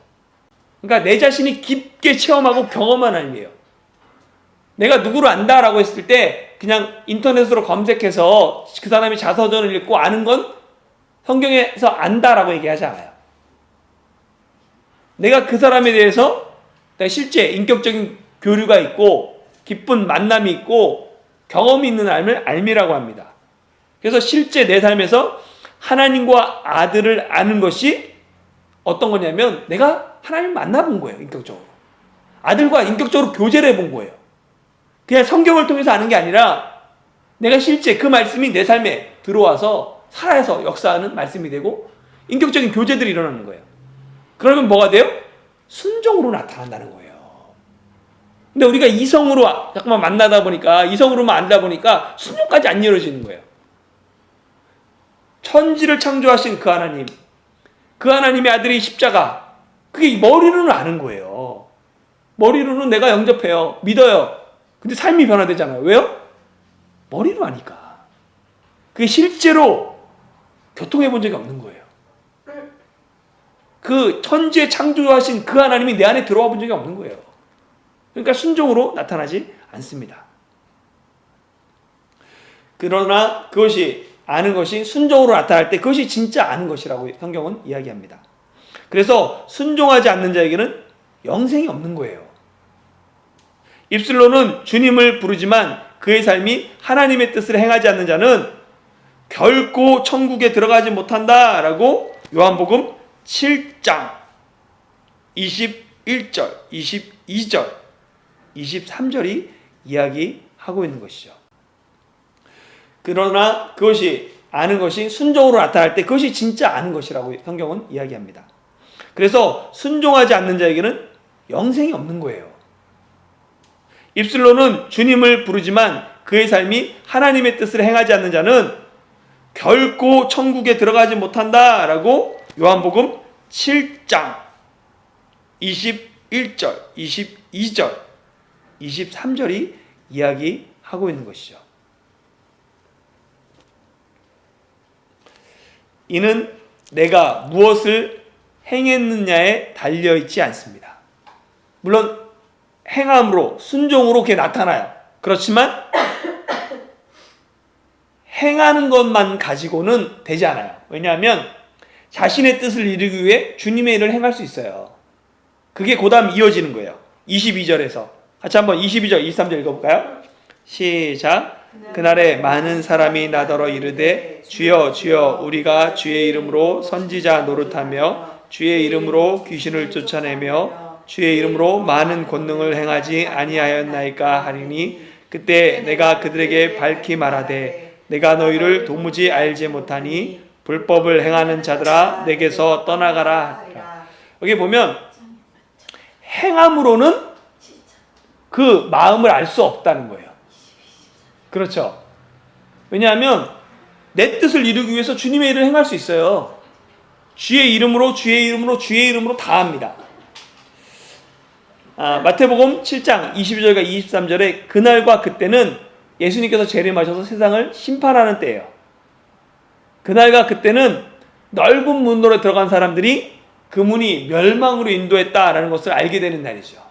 그러니까 내 자신이 깊게 체험하고 경험한 삶이에요. 내가 누구를 안다라고 했을 때 그냥 인터넷으로 검색해서 그 사람이 자서전을 읽고 아는 건 성경에서 안다라고 얘기하지 않아요. 내가 그 사람에 대해서 내가 실제 인격적인 교류가 있고 깊은 만남이 있고 경험이 있는 삶을 삶이라고 합니다. 그래서 실제 내 삶에서 하나님과 아들을 아는 것이 어떤 거냐면 내가 하나님을 만나본 거예요. 인격적으로. 아들과 인격적으로 교제를 해본 거예요. 그냥 성경을 통해서 아는 게 아니라 내가 실제 그 말씀이 내 삶에 들어와서 살아서 역사하는 말씀이 되고 인격적인 교제들이 일어나는 거예요. 그러면 뭐가 돼요? 순종으로 나타난다는 거예요. 근데 우리가 이성으로 자꾸만 만나다 보니까 이성으로만 안다 보니까 순종까지 안 이루어지는 거예요. 천지를 창조하신 그 하나님, 그 하나님의 아들이 십자가, 그게 머리로는 아는 거예요. 머리로는 내가 영접해요. 믿어요. 근데 삶이 변화되잖아요. 왜요? 머리로 아니까. 그게 실제로 교통해 본 적이 없는 거예요. 그 천지에 창조하신 그 하나님이 내 안에 들어와 본 적이 없는 거예요. 그러니까 순종으로 나타나지 않습니다. 그러나 그것이 아는 것이 순종으로 나타날 때 그것이 진짜 아는 것이라고 성경은 이야기합니다. 그래서 순종하지 않는 자에게는 영생이 없는 거예요. 입술로는 주님을 부르지만 그의 삶이 하나님의 뜻을 행하지 않는 자는 결코 천국에 들어가지 못한다라고 요한복음 7장 21절, 22절, 23절이 이야기하고 있는 것이죠. 그러나 그것이 아는 것이 순종으로 나타날 때 그것이 진짜 아는 것이라고 성경은 이야기합니다. 그래서 순종하지 않는 자에게는 영생이 없는 거예요. 입술로는 주님을 부르지만 그의 삶이 하나님의 뜻을 행하지 않는 자는 결코 천국에 들어가지 못한다라고 요한복음 7장 21절, 22절, 23절이 이야기하고 있는 것이죠. 이는 내가 무엇을 행했느냐에 달려있지 않습니다. 물론 행함으로 순종으로 그게 나타나요. 그렇지만 행하는 것만 가지고는 되지 않아요. 왜냐하면 자신의 뜻을 이루기 위해 주님의 일을 행할 수 있어요. 그게 그 다음 이어지는 거예요. 22절에서 같이 한번 22절 23절 읽어볼까요? 시작. 그날에 많은 사람이 나더러 이르되 주여 주여 우리가 주의 이름으로 선지자 노릇하며 주의 이름으로 귀신을 쫓아내며 주의 이름으로 많은 권능을 행하지 아니하였나이까 하리니 그때 내가 그들에게 밝히 말하되 내가 너희를 도무지 알지 못하니 불법을 행하는 자들아 내게서 떠나가라. 여기 보면 행함으로는 그 마음을 알 수 없다는 거예요. 그렇죠. 왜냐하면 내 뜻을 이루기 위해서 주님의 일을 행할 수 있어요. 주의 이름으로 주의 이름으로 주의 이름으로 다 합니다. 마태복음 7장 22절과 23절에 그날과 그때는 예수님께서 재림하셔서 세상을 심판하는 때예요. 그날과 그때는 넓은 문으로 들어간 사람들이 그 문이 멸망으로 인도했다라는 것을 알게 되는 날이죠.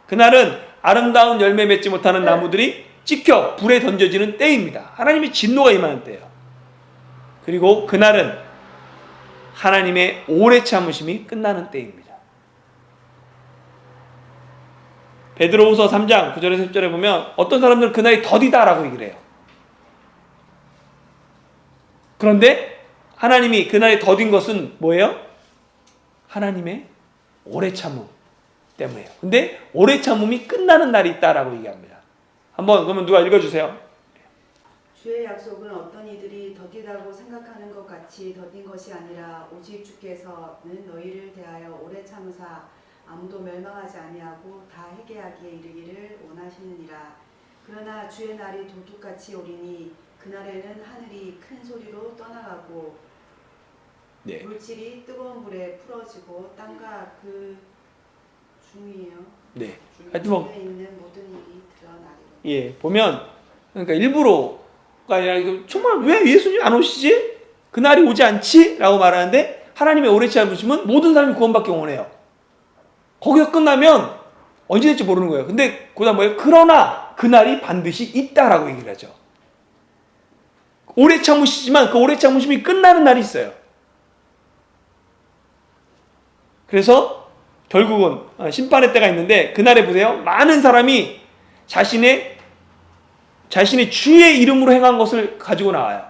그날은 아름다운 열매 맺지 못하는 나무들이 찍혀 불에 던져지는 때입니다. 하나님의 진노가 임하는 때예요. 그리고 그날은 하나님의 오래 참으심이 끝나는 때입니다. 베드로후서 3장 9절에서 10절에 보면 어떤 사람들은 그날이 더디다라고 얘기를 해요. 그런데 하나님이 그날이 더딘 것은 뭐예요? 하나님의 오래 참음 때문이에요. 근데 오래 참음이 끝나는 날이 있다라고 얘기합니다. 한번 그러면 누가 읽어주세요. 주의 약속은 어떤 이들이 더디다고 생각하는 것 같이 더딘 것이 아니라 오직 주께서는 너희를 대하여 오래 참으사 아무도 멸망하지 아니하고 다 회개하기에 이르기를 원하시느니라. 그러나 주의 날이 도둑같이 오리니 그날에는 하늘이 큰 소리로 떠나가고 네. 물질이 뜨거운 불에 풀어지고 땅과 그 중이에요. 네. 하여튼 뭐 중에 있는 모든 일이 드러나리라. 예, 보면 그러니까 일부러가 아니라 이거 정말 왜 예수님 안 오시지? 그날이 오지 않지? 라고 말하는데 하나님의 오래 참으시면 모든 사람이 구원받기 원해요. 거기서 끝나면 언제 될지 모르는 거예요. 근데 그다음 뭐예요? 그러나 그날이 반드시 있다라고 얘기를 하죠. 오래 참으시지만 그 오래 참으심이 끝나는 날이 있어요. 그래서 결국은 심판의 때가 있는데 그날에 보세요. 많은 사람이 자신의 주의 이름으로 행한 것을 가지고 나와요.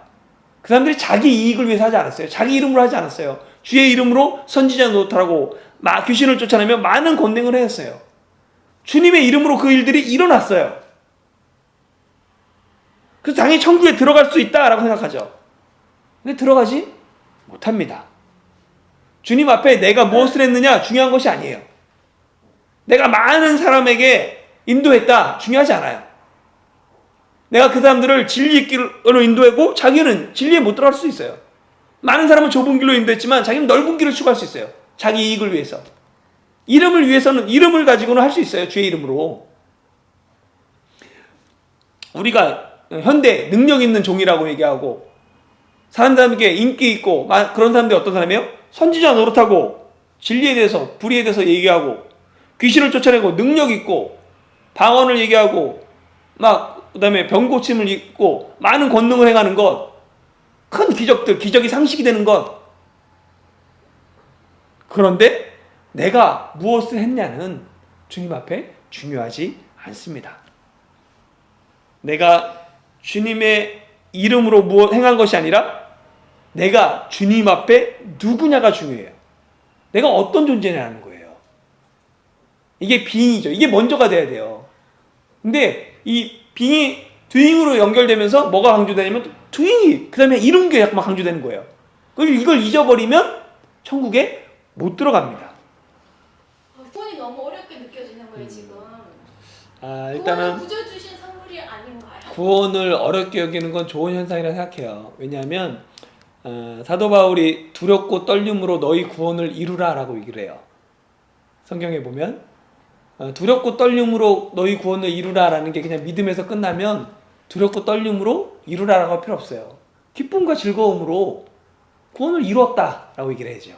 그 사람들이 자기 이익을 위해서 하지 않았어요. 자기 이름으로 하지 않았어요. 주의 이름으로 선지자 노릇하라고 귀신을 쫓아내며 많은 권능을 했어요. 주님의 이름으로 그 일들이 일어났어요. 그래서 당연히 천국에 들어갈 수 있다라고 생각하죠. 근데 들어가지 못합니다. 주님 앞에 내가 무엇을 했느냐 중요한 것이 아니에요. 내가 많은 사람에게 인도했다 중요하지 않아요. 내가 그 사람들을 진리의 길로 인도했고 자기는 진리에 못 들어갈 수 있어요. 많은 사람은 좁은 길로 인도했지만 자기는 넓은 길을 추구할 수 있어요. 자기 이익을 위해서. 이름을 위해서는 이름을 가지고는 할 수 있어요. 주의 이름으로. 우리가 현대 능력 있는 종이라고 얘기하고 사람들에게 인기 있고 그런 사람들이 어떤 사람이에요? 선지자 노릇하고 진리에 대해서 불의에 대해서 얘기하고 귀신을 쫓아내고 능력 있고 방언을 얘기하고 그다음에 병 고침을 입고 많은 권능을 행하는 것, 큰 기적이 상식이 되는 것. 그런데 내가 무엇을 했냐는 주님 앞에 중요하지 않습니다. 내가 주님의 이름으로 무엇 행한 것이 아니라 내가 주님 앞에 누구냐가 중요해요. 내가 어떤 존재냐는 거예요. 이게 빙이죠. 이게 먼저가 돼야 돼요. 근데 이 빙이 doing으로 연결되면서 뭐가 강조되냐면 doing이 그 다음에 이런 게 약간 강조되는 거예요. 이걸 잊어버리면 천국에 못 들어갑니다. 구원이 너무 어렵게 느껴지는 거예요 지금. 일단은 구원은 구주 주신 선물이 아닌가요? 구원을 어렵게 여기는 건 좋은 현상이라 생각해요. 왜냐하면 사도 바울이 두렵고 떨림으로 너희 구원을 이루라 라고 얘기를 해요. 성경에 보면 두렵고 떨림으로 너희 구원을 이루라 라는 게 그냥 믿음에서 끝나면 두렵고 떨림으로 이루라 라고 할 필요 없어요. 기쁨과 즐거움으로 구원을 이루었다 라고 얘기를 해야죠.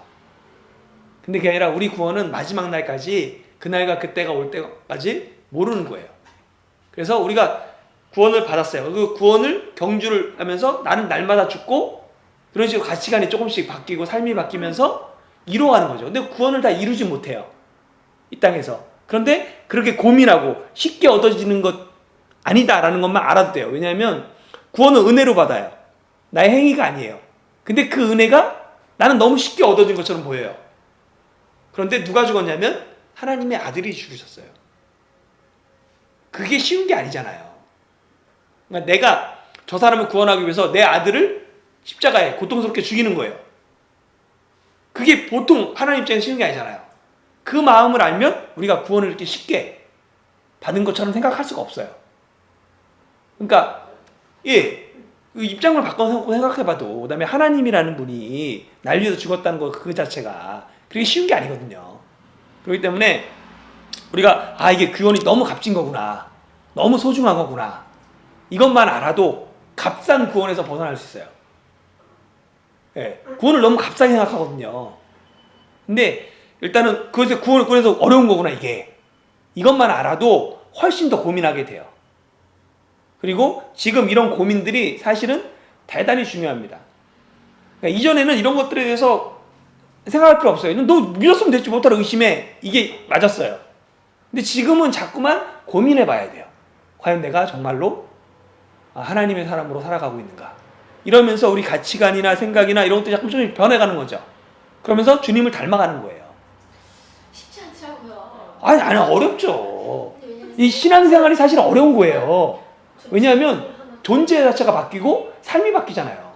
근데 그게 아니라 우리 구원은 마지막 날까지 그날과 그때가 올 때까지 모르는 거예요. 그래서 우리가 구원을 받았어요. 그 구원을 경주를 하면서 나는 날마다 죽고 그런 식으로 가치관이 조금씩 바뀌고 삶이 바뀌면서 이루어가는 거죠. 근데 구원을 다 이루지 못해요. 이 땅에서. 그런데 그렇게 고민하고 쉽게 얻어지는 것 아니다라는 것만 알아도 돼요. 왜냐하면 구원은 은혜로 받아요. 나의 행위가 아니에요. 근데 그 은혜가 나는 너무 쉽게 얻어진 것처럼 보여요. 그런데 누가 죽었냐면 하나님의 아들이 죽으셨어요. 그게 쉬운 게 아니잖아요. 그러니까 내가 저 사람을 구원하기 위해서 내 아들을 십자가에 고통스럽게 죽이는 거예요. 그게 보통 하나님 입장에서 쉬운 게 아니잖아요. 그 마음을 알면 우리가 구원을 이렇게 쉽게 받은 것처럼 생각할 수가 없어요. 그러니까 그 입장을 바꿔서 생각해봐도 그다음에 하나님이라는 분이 날 위해서 죽었다는 것 그 자체가 그렇게 쉬운 게 아니거든요. 그렇기 때문에 우리가 이게 구원이 너무 값진 거구나, 너무 소중한 거구나, 이것만 알아도 값싼 구원에서 벗어날 수 있어요. 구원을 너무 값싸게 생각하거든요. 근데 일단은 그래서 어려운 거구나 이게. 이것만 알아도 훨씬 더 고민하게 돼요. 그리고 지금 이런 고민들이 사실은 대단히 중요합니다. 그러니까 이전에는 이런 것들에 대해서 생각할 필요 없어요. 너 믿었으면 됐지 못하라 의심해. 이게 맞았어요. 근데 지금은 자꾸만 고민해 봐야 돼요. 과연 내가 정말로 하나님의 사람으로 살아가고 있는가. 이러면서 우리 가치관이나 생각이나 이런 것들이 조금씩 변해가는 거죠. 그러면서 주님을 닮아가는 거예요. 쉽지 않더라고요. 아니 어렵죠. 이 신앙생활이 사실 어려운 거예요. 왜냐하면 존재 자체가 바뀌고 삶이 바뀌잖아요.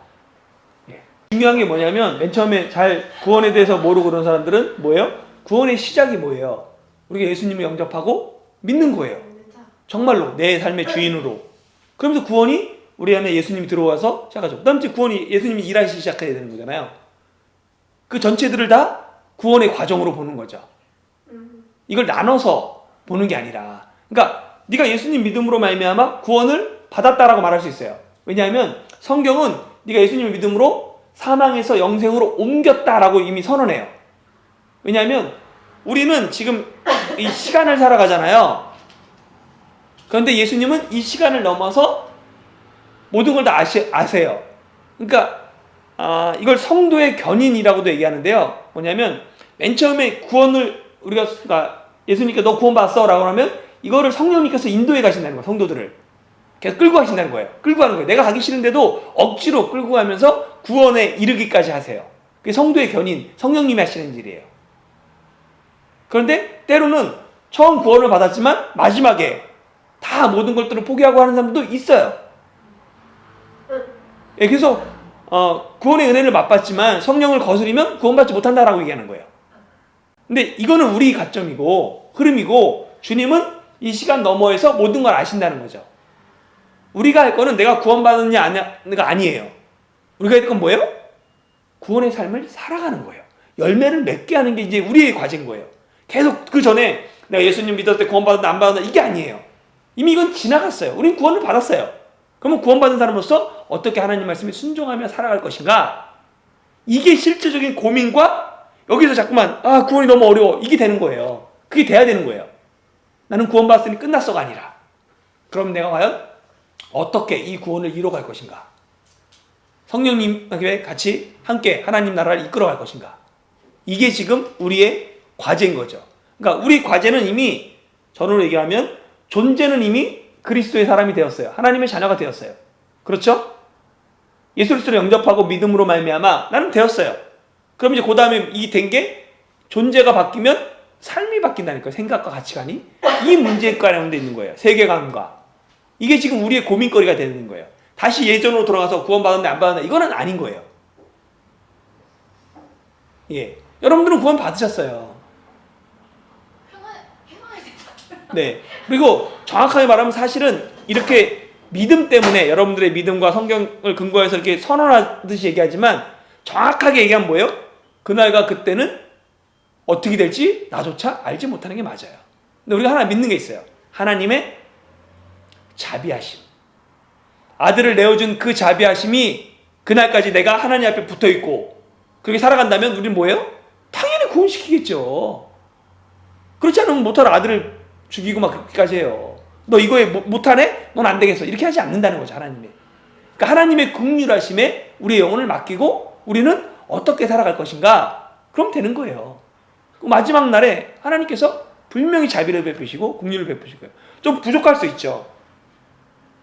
중요한 게 뭐냐면 맨 처음에 잘 구원에 대해서 모르고 그런 사람들은 뭐예요? 구원의 시작이 뭐예요? 우리가 예수님을 영접하고 믿는 거예요. 정말로 내 삶의 주인으로. 그러면서 구원이 우리 안에 예수님이 들어와서 시작하죠. 그 다음에 구원이 예수님이 일하시기 시작해야 되는 거잖아요. 그 전체들을 다 구원의 과정으로 보는 거죠. 이걸 나눠서 보는 게 아니라, 그러니까 네가 예수님 믿음으로 말미암아 구원을 받았다라고 말할 수 있어요. 왜냐하면 성경은 네가 예수님을 믿음으로 사망에서 영생으로 옮겼다라고 이미 선언해요. 왜냐하면 우리는 지금 이 시간을 살아가잖아요. 그런데 예수님은 이 시간을 넘어서 모든 걸 다 아세요. 그러니까 이걸 성도의 견인이라고도 얘기하는데요. 뭐냐면 맨 처음에 구원을 우리가 그러니까 예수님께 너 구원받았어 라고 하면 이거를 성령님께서 인도해 가신다는 거예요. 성도들을 계속 끌고 가신다는 거예요. 끌고 가는 거예요. 내가 가기 싫은데도 억지로 끌고 가면서 구원에 이르기까지 하세요. 그게 성도의 견인, 성령님이 하시는 일이에요. 그런데 때로는 처음 구원을 받았지만 마지막에 다 모든 것들을 포기하고 하는 사람도 있어요. 예, 그래서 구원의 은혜를 맛봤지만 성령을 거스리면 구원받지 못한다라고 얘기하는 거예요. 근데 이거는 우리 가점이고 흐름이고 주님은 이 시간 너머에서 모든 걸 아신다는 거죠. 우리가 할 거는 내가 구원받느냐 아니냐가 아니에요. 우리가 할 건 뭐예요? 구원의 삶을 살아가는 거예요. 열매를 맺게 하는 게 이제 우리의 과제인 거예요. 계속 그 전에 내가 예수님 믿었을 때 구원받았나 안 받았나 이게 아니에요. 이미 이건 지나갔어요. 우린 구원을 받았어요. 그러면 구원받은 사람으로서 어떻게 하나님 말씀에 순종하며 살아갈 것인가? 이게 실질적인 고민과 여기서 자꾸만 구원이 너무 어려워 이게 되는 거예요. 그게 돼야 되는 거예요. 나는 구원받았으니 끝났어가 아니라 그럼 내가 과연 어떻게 이 구원을 이뤄갈 것인가? 성령님과 같이 함께 하나님 나라를 이끌어갈 것인가? 이게 지금 우리의 과제인 거죠. 그러니까 우리 과제는 이미 전으로 얘기하면 존재는 이미 그리스도의 사람이 되었어요. 하나님의 자녀가 되었어요. 그렇죠? 예수 그리스도를 영접하고 믿음으로 말미암아 나는 되었어요. 그럼 이제 그 다음에 이 된 게 존재가 바뀌면 삶이 바뀐다니까요. 생각과 가치관이 이 문제 가운데 있는 거예요. 세계관과 이게 지금 우리의 고민거리가 되는 거예요. 다시 예전으로 돌아가서 구원받았네 안 받았네 이거는 아닌 거예요. 예, 여러분들은 구원 받으셨어요. 네. 그리고 정확하게 말하면 사실은 이렇게 믿음 때문에 여러분들의 믿음과 성경을 근거해서 이렇게 선언하듯이 얘기하지만 정확하게 얘기하면 뭐예요? 그날과 그때는 어떻게 될지 나조차 알지 못하는 게 맞아요. 근데 우리가 하나 믿는 게 있어요. 하나님의 자비하심. 아들을 내어준 그 자비하심이 그날까지 내가 하나님 앞에 붙어 있고 그렇게 살아간다면 우리는 뭐예요? 당연히 구원시키겠죠. 그렇지 않으면 못할 아들을 죽이고 막 그렇게까지 해요. 너 이거에 못하네? 넌 안 되겠어. 이렇게 하지 않는다는 거죠. 하나님의. 그러니까 하나님의 긍휼하심에 우리의 영혼을 맡기고 우리는 어떻게 살아갈 것인가? 그럼 되는 거예요. 마지막 날에 하나님께서 분명히 자비를 베푸시고 긍휼을 베푸시고요. 좀 부족할 수 있죠.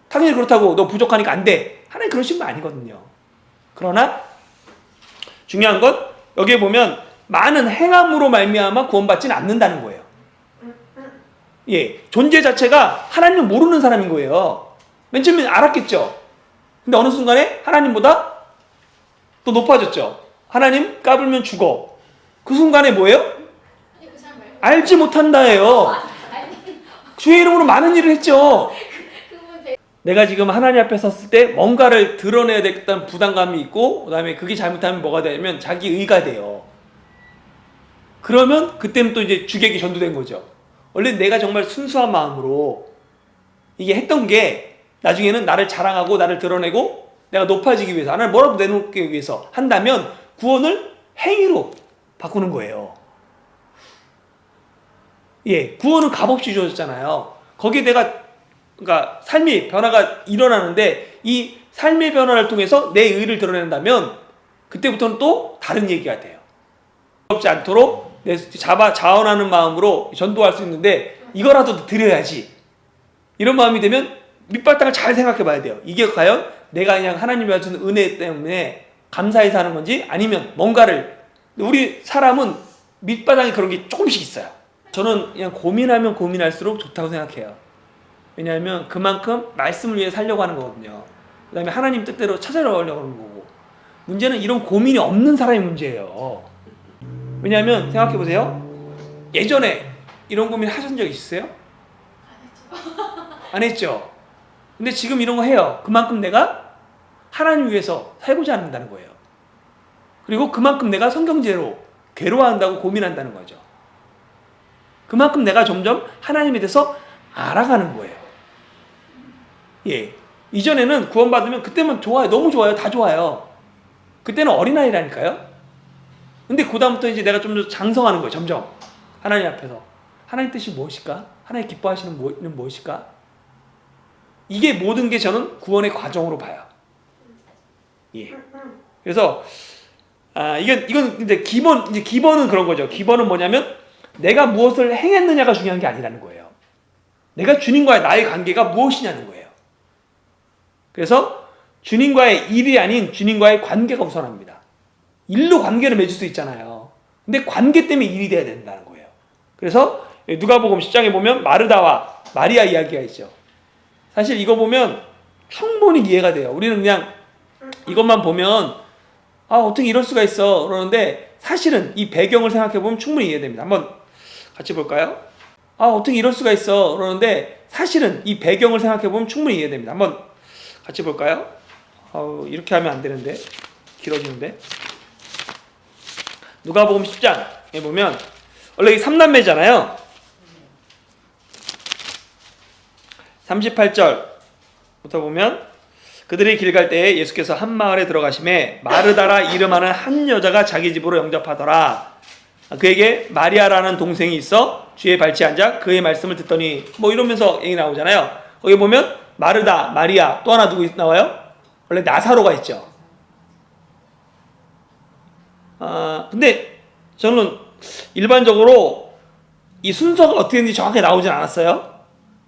당연히 그렇다고 너 부족하니까 안 돼. 하나님 그러신 분 아니거든요. 그러나 중요한 건 여기에 보면 많은 행함으로 말미암아 구원받지는 않는다는 거예요. 예, 존재 자체가 하나님을 모르는 사람인 거예요. 맨 처음에 알았겠죠. 근데 어느 순간에 하나님보다 또 높아졌죠. 하나님 까불면 죽어. 그 순간에 뭐예요? 알지 못한다예요. 주의 이름으로 많은 일을 했죠. 내가 지금 하나님 앞에 섰을 때 뭔가를 드러내야 되겠다는 부담감이 있고 그 다음에 그게 잘못하면 뭐가 되냐면 자기 의가 돼요. 그러면 그때는 또 이제 주객이 전도된 거죠. 원래 내가 정말 순수한 마음으로 이게 했던 게 나중에는 나를 자랑하고 나를 드러내고 내가 높아지기 위해서 하나님 뭐라도 내놓기 위해서 한다면 구원을 행위로 바꾸는 거예요. 예, 구원은 값없이 주어졌잖아요. 거기에 내가 그러니까 삶의 변화가 일어나는데 이 삶의 변화를 통해서 내 의를 드러낸다면 그때부터는 또 다른 얘기가 돼요. 없지 않도록 내 자원하는 마음으로 전도할 수 있는데 이거라도 드려야지. 이런 마음이 되면 밑바탕을 잘 생각해 봐야 돼요. 이게 과연 내가 그냥 하나님이 주는 은혜 때문에 감사해서 하는 건지 아니면 뭔가를 우리 사람은 밑바탕에 그런 게 조금씩 있어요. 저는 그냥 고민하면 고민할수록 좋다고 생각해요. 왜냐하면 그만큼 말씀을 위해 살려고 하는 거거든요. 그 다음에 하나님 뜻대로 찾아가려고 하는 거고 문제는 이런 고민이 없는 사람이 문제예요. 왜냐하면 생각해보세요. 예전에 이런 고민 하신 적 있으세요? 안 했죠. 근데 지금 이런 거 해요. 그만큼 내가 하나님 위해서 살고자 한다는 거예요. 그리고 그만큼 내가 성경제로 괴로워한다고 고민한다는 거죠. 그만큼 내가 점점 하나님에 대해서 알아가는 거예요. 예, 이전에는 구원받으면 그때만 좋아요. 너무 좋아요. 다 좋아요. 그때는 어린아이라니까요. 근데 그 다음부터 이제 내가 좀 더 장성하는 거예요. 점점 하나님 앞에서 하나님 뜻이 무엇일까? 하나님 기뻐하시는 는 무엇일까? 이게 모든 게 저는 구원의 과정으로 봐요. 예. 그래서 이건 이제 기본은 그런 거죠. 기본은 뭐냐면 내가 무엇을 행했느냐가 중요한 게 아니라는 거예요. 내가 주님과의 나의 관계가 무엇이냐는 거예요. 그래서 주님과의 일이 아닌 주님과의 관계가 우선합니다. 일로 관계를 맺을 수 있잖아요. 근데 관계 때문에 일이 돼야 된다는 거예요. 그래서 누가복음 10장에 보면 마르다와 마리아 이야기가 있죠. 사실 이거 보면 충분히 이해가 돼요. 우리는 그냥 이것만 보면 어떻게 이럴 수가 있어 그러는데 사실은 이 배경을 생각해 보면 충분히 이해됩니다. 한번 같이 볼까요? 어떻게 이럴 수가 있어 그러는데 사실은 이 배경을 생각해 보면 충분히 이해됩니다. 한번 같이 볼까요? 이렇게 하면 안 되는데 길어지는데. 누가복음 10장에 보면 원래 이 3남매잖아요. 38절부터 보면 그들이 길 갈 때에 예수께서 한 마을에 들어가심에 마르다라 이름하는 한 여자가 자기 집으로 영접하더라. 그에게 마리아라는 동생이 있어 주의 발치에 앉아 그의 말씀을 듣더니 뭐 이러면서 얘기 나오잖아요. 거기 보면 마르다, 마리아, 또 하나 누구 나와요? 원래 나사로가 있죠. 근데 저는 일반적으로 이 순서가 어떻게 되는지 정확하게 나오진 않았어요.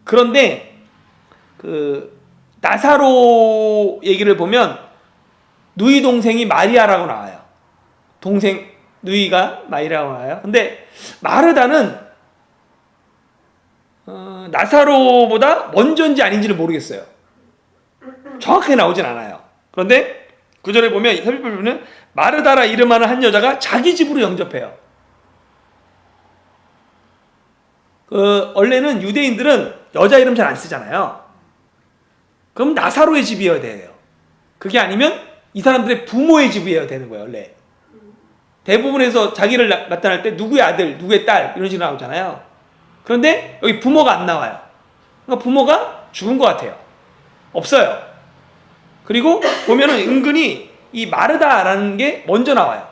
그런데 나사로 얘기를 보면 누이 동생이 마리아라고 나와요. 동생 누이가 마리아라고 나와요. 근데 마르다는 나사로보다 먼저인지 아닌지를 모르겠어요. 정확하게 나오진 않아요. 그런데 구절에 보면 살펴보면 마르다라 이름하는 한 여자가 자기 집으로 영접해요. 원래는 유대인들은 여자 이름 잘 안 쓰잖아요. 그럼 나사로의 집이어야 돼요. 그게 아니면 이 사람들의 부모의 집이어야 되는 거예요. 원래 대부분에서 자기를 나타낼 때 누구의 아들, 누구의 딸 이런 식으로 나오잖아요. 그런데 여기 부모가 안 나와요. 그러니까 부모가 죽은 것 같아요. 없어요. 그리고 보면은 은근히 이 마르다라는 게 먼저 나와요.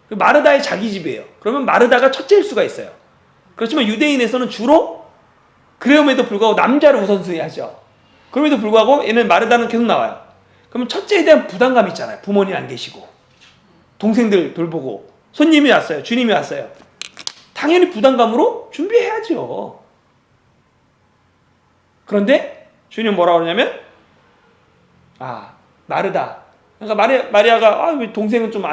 마르다의 자기 집이에요. 그러면 마르다가 첫째일 수가 있어요. 그렇지만 유대인에서는 주로 그럼에도 불구하고 남자를 우선순위하죠. 그럼에도 불구하고 얘는 마르다는 계속 나와요. 그러면 첫째에 대한 부담감이 있잖아요. 부모님 안 계시고 동생들 돌보고 손님이 왔어요. 주님이 왔어요. 당연히 부담감으로 준비해야죠. 그런데 주님 뭐라고 그러냐면 마르다. 그러니까 마리아가 왜 동생은 좀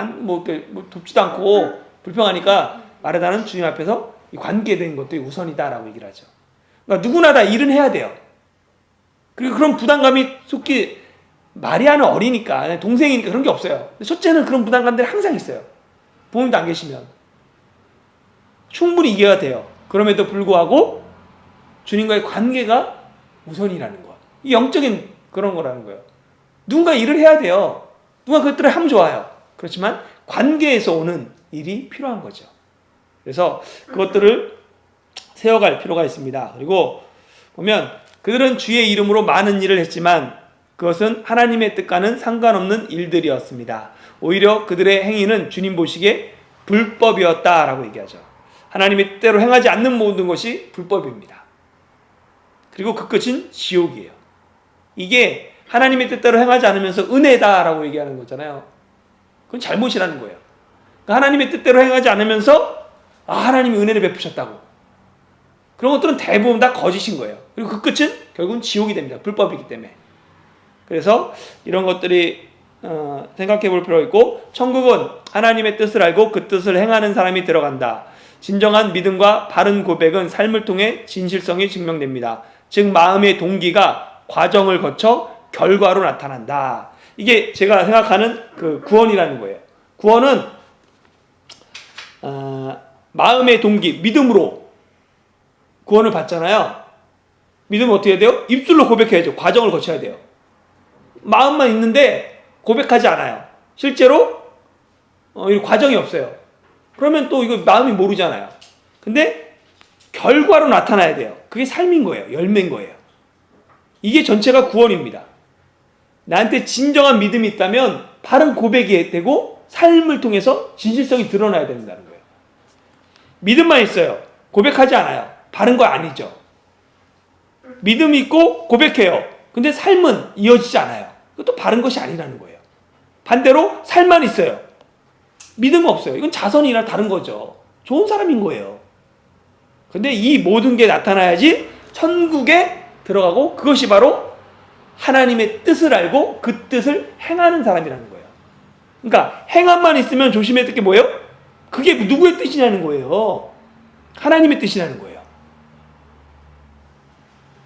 돕지도 않고 불평하니까 마르다는 주님 앞에서 이 관계된 것들이 우선이다라고 얘기를 하죠. 그러니까 누구나 다 일은 해야 돼요. 그리고 그런 부담감이 속히 마리아는 어리니까 동생이니까 그런 게 없어요. 첫째는 그런 부담감들이 항상 있어요. 부모님도 안 계시면 충분히 이해가 돼요. 그럼에도 불구하고 주님과의 관계가 우선이라는 거. 이 영적인 그런 거라는 거예요. 누군가 일을 해야 돼요. 누가 그것들을 하면 좋아요. 그렇지만 관계에서 오는 일이 필요한 거죠. 그래서 그것들을 세워갈 필요가 있습니다. 그리고 보면 그들은 주의 이름으로 많은 일을 했지만 그것은 하나님의 뜻과는 상관없는 일들이었습니다. 오히려 그들의 행위는 주님 보시기에 불법이었다라고 얘기하죠. 하나님의 뜻대로 행하지 않는 모든 것이 불법입니다. 그리고 그 끝은 지옥이에요. 이게 하나님의 뜻대로 행하지 않으면서 은혜다라고 얘기하는 거잖아요. 그건 잘못이라는 거예요. 그러니까 하나님의 뜻대로 행하지 않으면서 하나님이 은혜를 베푸셨다고. 그런 것들은 대부분 다 거짓인 거예요. 그리고 그 끝은 결국은 지옥이 됩니다. 불법이기 때문에. 그래서 이런 것들이 생각해 볼 필요가 있고, 천국은 하나님의 뜻을 알고 그 뜻을 행하는 사람이 들어간다. 진정한 믿음과 바른 고백은 삶을 통해 진실성이 증명됩니다. 즉 마음의 동기가 과정을 거쳐 결과로 나타난다. 이게 제가 생각하는 그 구원이라는 거예요. 구원은 마음의 동기, 믿음으로 구원을 받잖아요. 믿으면 어떻게 해야 돼요? 입술로 고백해야죠. 과정을 거쳐야 돼요. 마음만 있는데 고백하지 않아요. 실제로 이 과정이 없어요. 그러면 또 이거 마음이 모르잖아요. 근데 결과로 나타나야 돼요. 그게 삶인 거예요. 열매인 거예요. 이게 전체가 구원입니다. 나한테 진정한 믿음이 있다면 바른 고백이 되고 삶을 통해서 진실성이 드러나야 된다는 거예요. 믿음만 있어요. 고백하지 않아요. 바른 거 아니죠. 믿음이 있고 고백해요. 근데 삶은 이어지지 않아요. 그것도 바른 것이 아니라는 거예요. 반대로 삶만 있어요. 믿음 없어요. 이건 자선이나 다른 거죠. 좋은 사람인 거예요. 근데 이 모든 게 나타나야지 천국에 들어가고 그것이 바로 하나님의 뜻을 알고 그 뜻을 행하는 사람이라는 거예요. 그러니까 행함만 있으면 조심해야 될 게 뭐예요? 그게 누구의 뜻이냐는 거예요. 하나님의 뜻이라는 거예요.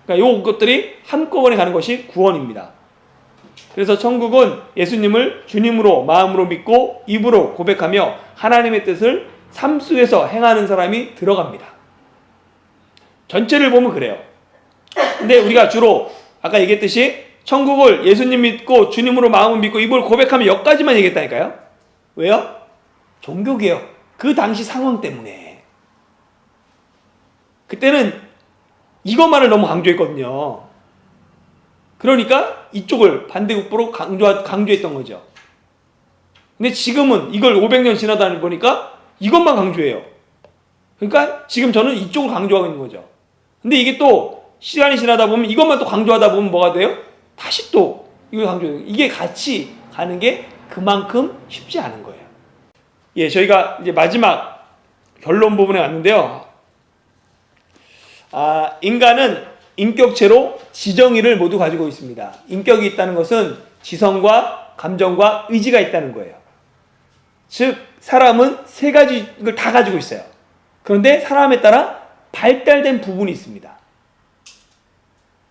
그러니까 이것들이 한꺼번에 가는 것이 구원입니다. 그래서 천국은 예수님을 주님으로 마음으로 믿고 입으로 고백하며 하나님의 뜻을 삶 속에서 행하는 사람이 들어갑니다. 전체를 보면 그래요. 근데 우리가 주로 아까 얘기했듯이 천국을 예수님 믿고 주님으로 마음을 믿고 입으로 고백하면 여기까지만 얘기했다니까요. 왜요? 종교개혁. 그 당시 상황 때문에. 그때는 이것만을 너무 강조했거든요. 그러니까 이쪽을 반대급부로 강조했던 거죠. 근데 지금은 이걸 500년 지나다 보니까 이것만 강조해요. 그러니까 지금 저는 이쪽을 강조하고 있는 거죠. 근데 이게 또 시간이 지나다 보면 이것만 또 강조하다 보면 뭐가 돼요? 다시 또 이걸 강조해요. 이게 같이 가는 게 그만큼 쉽지 않은 거예요. 예, 저희가 이제 마지막 결론 부분에 왔는데요. 인간은 인격체로 지정의를 모두 가지고 있습니다. 인격이 있다는 것은 지성과 감정과 의지가 있다는 거예요. 즉 사람은 세 가지를 다 가지고 있어요. 그런데 사람에 따라 발달된 부분이 있습니다.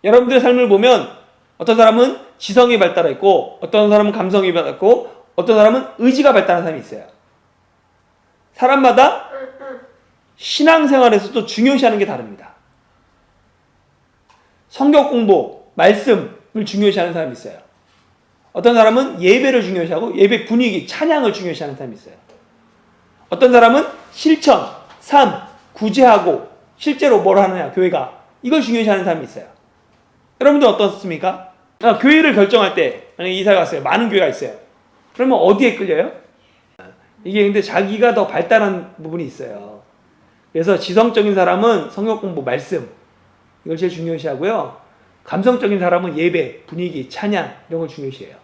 여러분들의 삶을 보면 어떤 사람은 지성이 발달했고 어떤 사람은 감성이 발달했고 어떤 사람은 의지가 발달한 사람이 있어요. 사람마다 신앙생활에서도 중요시하는 게 다릅니다. 성경 공부, 말씀을 중요시하는 사람이 있어요. 어떤 사람은 예배를 중요시하고 예배 분위기, 찬양을 중요시하는 사람이 있어요. 어떤 사람은 실천, 삶, 구제하고 실제로 뭘 하느냐, 교회가 이걸 중요시하는 사람이 있어요. 여러분들 어떻습니까? 교회를 결정할 때 만약에 이사 갔어요. 많은 교회가 있어요. 그러면 어디에 끌려요? 이게 근데 자기가 더 발달한 부분이 있어요. 그래서 지성적인 사람은 성경 공부, 말씀 이걸 제일 중요시하고요. 감성적인 사람은 예배, 분위기, 찬양 이런 걸 중요시해요.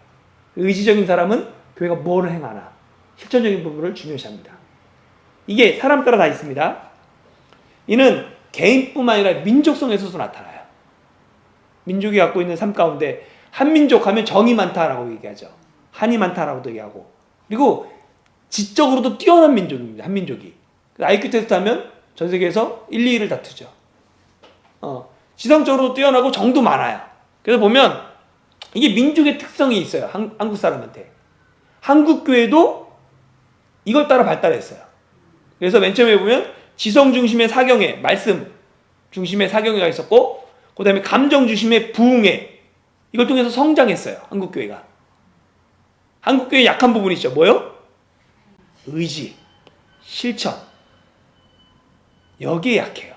의지적인 사람은 교회가 뭘 행하나 실천적인 부분을 중요시합니다. 이게 사람 따라 다 있습니다. 이는 개인뿐만 아니라 민족성에서도 나타나요. 민족이 갖고 있는 삶 가운데 한민족 하면 정이 많다라고 얘기하죠. 한이 많다라고도 얘기하고 그리고 지적으로도 뛰어난 민족입니다. 한민족이. IQ 테스트 하면 전 세계에서 1, 2위를 다투죠. 지성적으로 뛰어나고 정도 많아요. 그래서 보면 이게 민족의 특성이 있어요. 한국 사람한테. 한국 교회도 이걸 따라 발달했어요. 그래서 맨 처음에 보면 지성 중심의 사경회, 말씀 중심의 사경회가 있었고 그 다음에 감정 중심의 부흥회 이걸 통해서 성장했어요. 한국 교회가. 한국 교회의 약한 부분이 있죠. 뭐요? 의지, 실천. 여기에 약해요.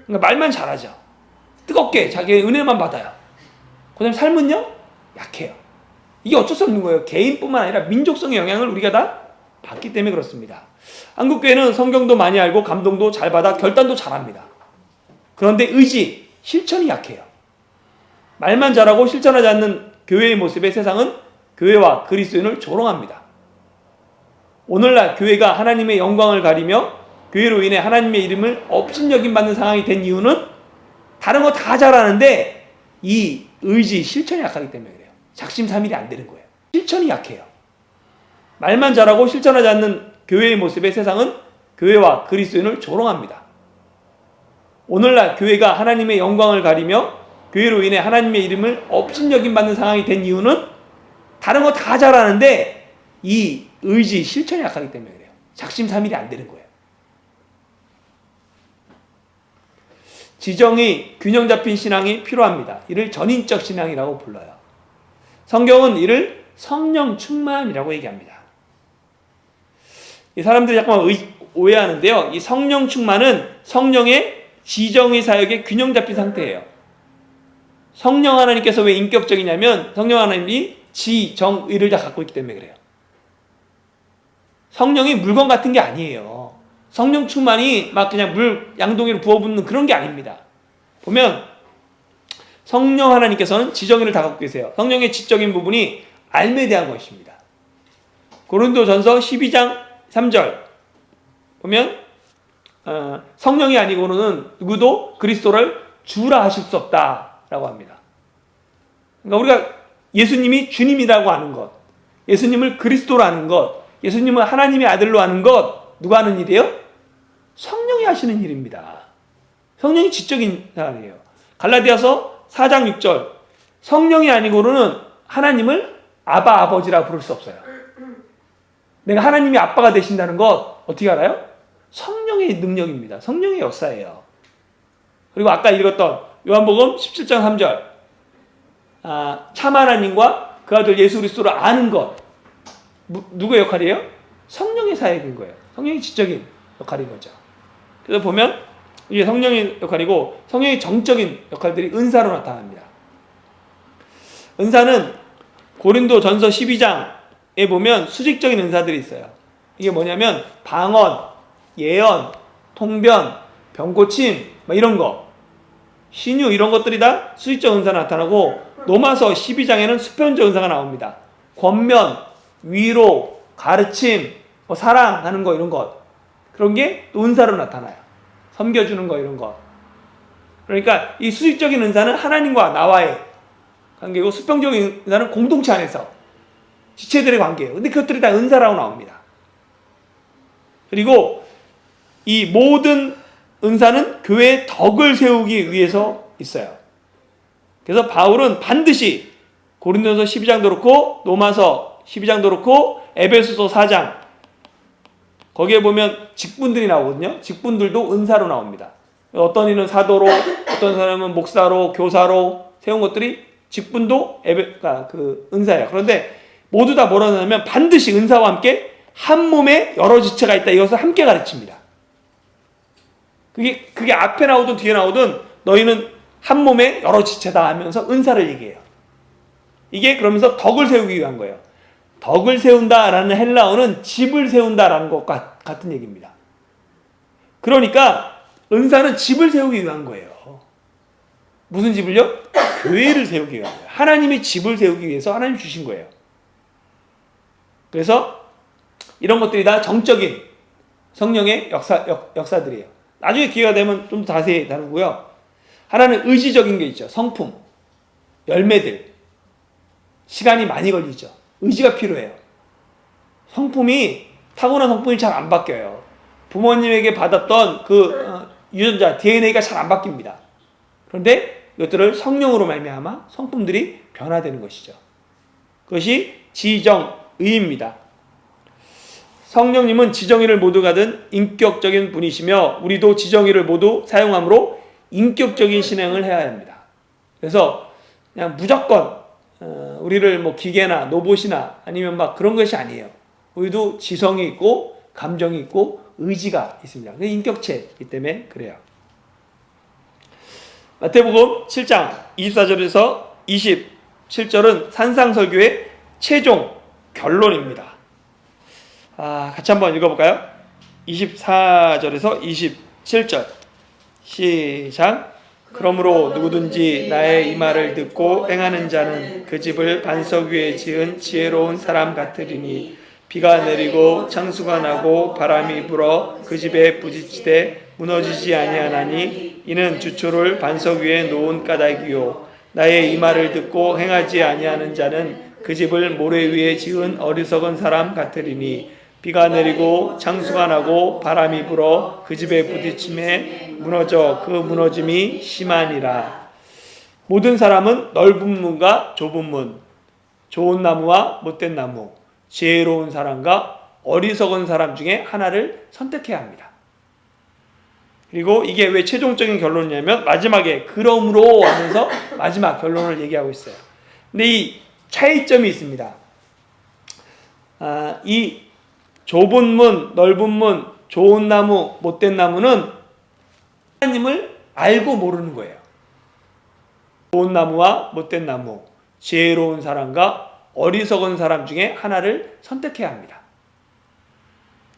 그러니까 말만 잘하죠. 뜨겁게 자기의 은혜만 받아요. 그 다음에 삶은요? 약해요. 이게 어쩔 수 없는 거예요. 개인뿐만 아니라 민족성의 영향을 우리가 다 받기 때문에 그렇습니다. 한국교회는 성경도 많이 알고 감동도 잘 받아 결단도 잘합니다. 그런데 의지, 실천이 약해요. 말만 잘하고 실천하지 않는 교회의 모습에 세상은 교회와 그리스도인을 조롱합니다. 오늘날 교회가 하나님의 영광을 가리며 교회로 인해 하나님의 이름을 업신여김받는 상황이 된 이유는 다른 거 다 잘하는데 이 의지, 실천이 약하기 때문에 그래요. 작심삼일이 안 되는 거예요. 실천이 약해요. 말만 잘하고 실천하지 않는 교회의 모습에 세상은 교회와 그리스도인을 조롱합니다. 오늘날 교회가 하나님의 영광을 가리며 교회로 인해 하나님의 이름을 업신여김받는 상황이 된 이유는 다른 거 다 잘하는데 이 의지, 실천이 약하기 때문에 그래요. 작심삼일이 안 되는 거예요. 지정이 균형 잡힌 신앙이 필요합니다. 이를 전인적 신앙이라고 불러요. 성경은 이를 성령 충만이라고 얘기합니다. 이 사람들이 잠깐 오해하는데요. 이 성령 충만은 성령의 지정의 사역에 균형 잡힌 상태예요. 성령 하나님께서 왜 인격적이냐면 성령 하나님이 지, 정, 의를 다 갖고 있기 때문에 그래요. 성령이 물건 같은 게 아니에요. 성령 충만이 막 그냥 물 양동이로 부어붓는 그런 게 아닙니다. 보면 성령 하나님께서는 지정의를 다 갖고 계세요. 성령의 지적인 부분이 알에 대한 것입니다. 고린도전서 12장 3절 보면 성령이 아니고는 누구도 그리스도를 주라 하실 수 없다라고 합니다. 그러니까 우리가 예수님이 주님이라고 하는 것, 예수님을 그리스도로 하는 것, 예수님을 하나님의 아들로 하는 것 누가 하는 일이에요? 성령이 하시는 일입니다. 성령이 지적인 사람이에요. 갈라디아서 4장 6절 성령이 아니고는 하나님을 아바 아버지라 부를 수 없어요. 내가 하나님이 아빠가 되신다는 것 어떻게 알아요? 성령의 능력입니다. 성령의 역사예요. 그리고 아까 읽었던 요한복음 17장 3절 참 하나님과 그 아들 예수 그리스도를 아는 것 누구의 역할이에요? 성령의 사역인 거예요. 성령이 지적인 역할인 거죠. 그래서 보면 이게 성령의 역할이고 성령의 정적인 역할들이 은사로 나타납니다. 은사는 고린도 전서 12장에 보면 수직적인 은사들이 있어요. 이게 뭐냐면 방언, 예언, 통변, 병고침 이런 거 신유 이런 것들이 다 수직적 은사가 나타나고 로마서 12장에는 수평적 은사가 나옵니다. 권면, 위로, 가르침, 사랑하는 거 이런 것 그런 게 또 은사로 나타나요. 섬겨주는 거 이런 거. 그러니까 이 수직적인 은사는 하나님과 나와의 관계고 수평적인 은사는 공동체 안에서 지체들의 관계예요. 근데 그것들이 다 은사라고 나옵니다. 그리고 이 모든 은사는 교회의 덕을 세우기 위해서 있어요. 그래서 바울은 반드시 고린도서 12장도 그렇고 로마서 12장도 그렇고 에베소서 4장 거기에 보면 직분들이 나오거든요. 직분들도 은사로 나옵니다. 어떤 이는 사도로, 어떤 사람은 목사로, 교사로 세운 것들이 직분도 그 은사예요. 그런데 모두 다 뭐라 하냐면 반드시 은사와 함께 한 몸에 여러 지체가 있다. 이것을 함께 가르칩니다. 그게 앞에 나오든 뒤에 나오든 너희는 한 몸에 여러 지체다 하면서 은사를 얘기해요. 이게 그러면서 덕을 세우기 위한 거예요. 덕을 세운다라는 헬라어는 집을 세운다라는 것과 같은 얘기입니다. 그러니까 은사는 집을 세우기 위한 거예요. 무슨 집을요? 교회를 세우기 위한 거예요. 하나님의 집을 세우기 위해서 하나님 주신 거예요. 그래서 이런 것들이 다 정적인 성령의 역사들이에요. 나중에 기회가 되면 좀 더 자세히 다루고요. 하나는 의지적인 게 있죠. 성품, 열매들. 시간이 많이 걸리죠. 의지가 필요해요. 성품이 타고난 성품이 잘 안 바뀌어요. 부모님에게 받았던 유전자 DNA가 잘 안 바뀝니다. 그런데 이것들을 성령으로 말미암아 성품들이 변화되는 것이죠. 그것이 지정의입니다. 성령님은 지정의를 모두 가진 인격적인 분이시며 우리도 지정의를 모두 사용함으로 인격적인 신앙을 해야 합니다. 그래서 그냥 무조건 우리를 뭐 기계나 로봇이나 아니면 막 그런 것이 아니에요. 우리도 지성이 있고 감정이 있고 의지가 있습니다. 그게 인격체이기 때문에 그래요. 마태복음 7장 24절에서 27절은 산상설교의 최종 결론입니다. 같이 한번 읽어볼까요? 24절에서 27절 시작. 그러므로 누구든지 나의 이 말을 듣고 행하는 자는 그 집을 반석 위에 지은 지혜로운 사람 같으리니 비가 내리고 창수가 나고 바람이 불어 그 집에 부딪히되 무너지지 아니하나니 이는 주초를 반석 위에 놓은 까닭이요 나의 이 말을 듣고 행하지 아니하는 자는 그 집을 모래 위에 지은 어리석은 사람 같으리니 비가 내리고 창수가 나고 바람이 불어 그 집에 부딪힘에 무너져 그 무너짐이 심하니라. 모든 사람은 넓은 문과 좁은 문, 좋은 나무와 못된 나무, 지혜로운 사람과 어리석은 사람 중에 하나를 선택해야 합니다. 그리고 이게 왜 최종적인 결론이냐면 마지막에 그러므로 하면서 마지막 결론을 얘기하고 있어요. 근데 이 차이점이 있습니다. 이 좁은 문, 넓은 문, 좋은 나무, 못된 나무는 하나님을 알고 모르는 거예요. 좋은 나무와 못된 나무, 지혜로운 사람과 어리석은 사람 중에 하나를 선택해야 합니다.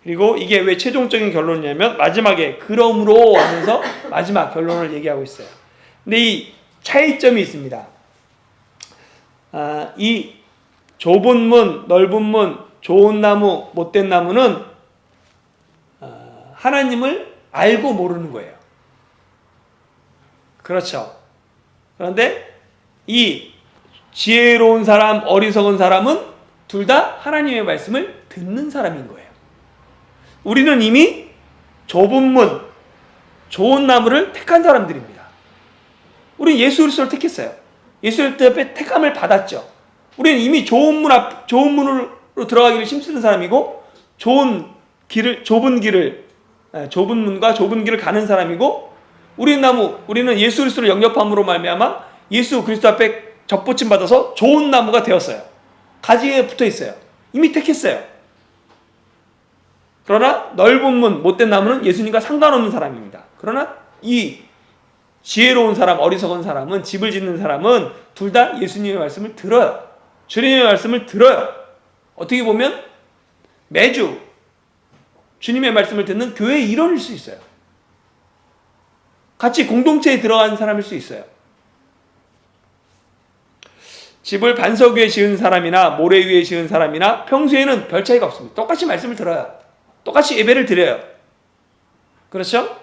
그리고 이게 왜 최종적인 결론이냐면 마지막에 그러므로 하면서 마지막 결론을 얘기하고 있어요. 근데 이 차이점이 있습니다. 이 좁은 문, 넓은 문, 좋은 나무, 못된 나무는 하나님을 알고 모르는 거예요. 그렇죠. 그런데 이 지혜로운 사람, 어리석은 사람은 둘 다 하나님의 말씀을 듣는 사람인 거예요. 우리는 이미 좁은 문, 좋은 나무를 택한 사람들입니다. 우리는 예수 그리스도를 택했어요. 예수 그리스도의 택함을 받았죠. 우리는 이미 좋은 문으로 들어가기를 힘쓰는 사람이고, 좁은 문과 좁은 길을 가는 사람이고, 우리는 예수 그리스도를 영접함으로 말미암아 예수 그리스도 앞에 접붙임 받아서 좋은 나무가 되었어요. 가지에 붙어 있어요. 이미 택했어요. 그러나 넓은 문, 못된 나무는 예수님과 상관없는 사람입니다. 그러나 이 지혜로운 사람, 어리석은 사람은, 집을 짓는 사람은 둘 다 예수님의 말씀을 들어요. 주님의 말씀을 들어요. 어떻게 보면 매주 주님의 말씀을 듣는 교회의 일원일 수 있어요. 같이 공동체에 들어간 사람일 수 있어요. 집을 반석 위에 지은 사람이나 모래 위에 지은 사람이나 평소에는 별 차이가 없습니다. 똑같이 말씀을 들어요. 똑같이 예배를 드려요. 그렇죠?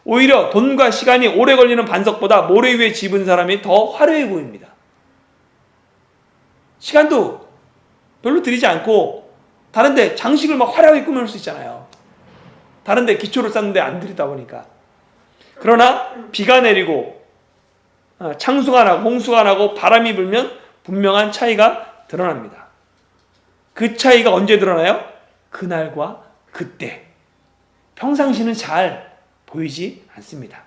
오히려 돈과 시간이 오래 걸리는 반석보다 모래 위에 집은 사람이 더 화려해 보입니다. 시간도 별로 들이지 않고 다른데 장식을 막 화려하게 꾸며놓을 수 있잖아요. 다른데 기초를 쌓는데 안 들이다 보니까. 그러나 비가 내리고 창수가 나고 홍수가 나고 바람이 불면 분명한 차이가 드러납니다. 그 차이가 언제 드러나요? 그날과 그때. 평상시는 잘 보이지 않습니다.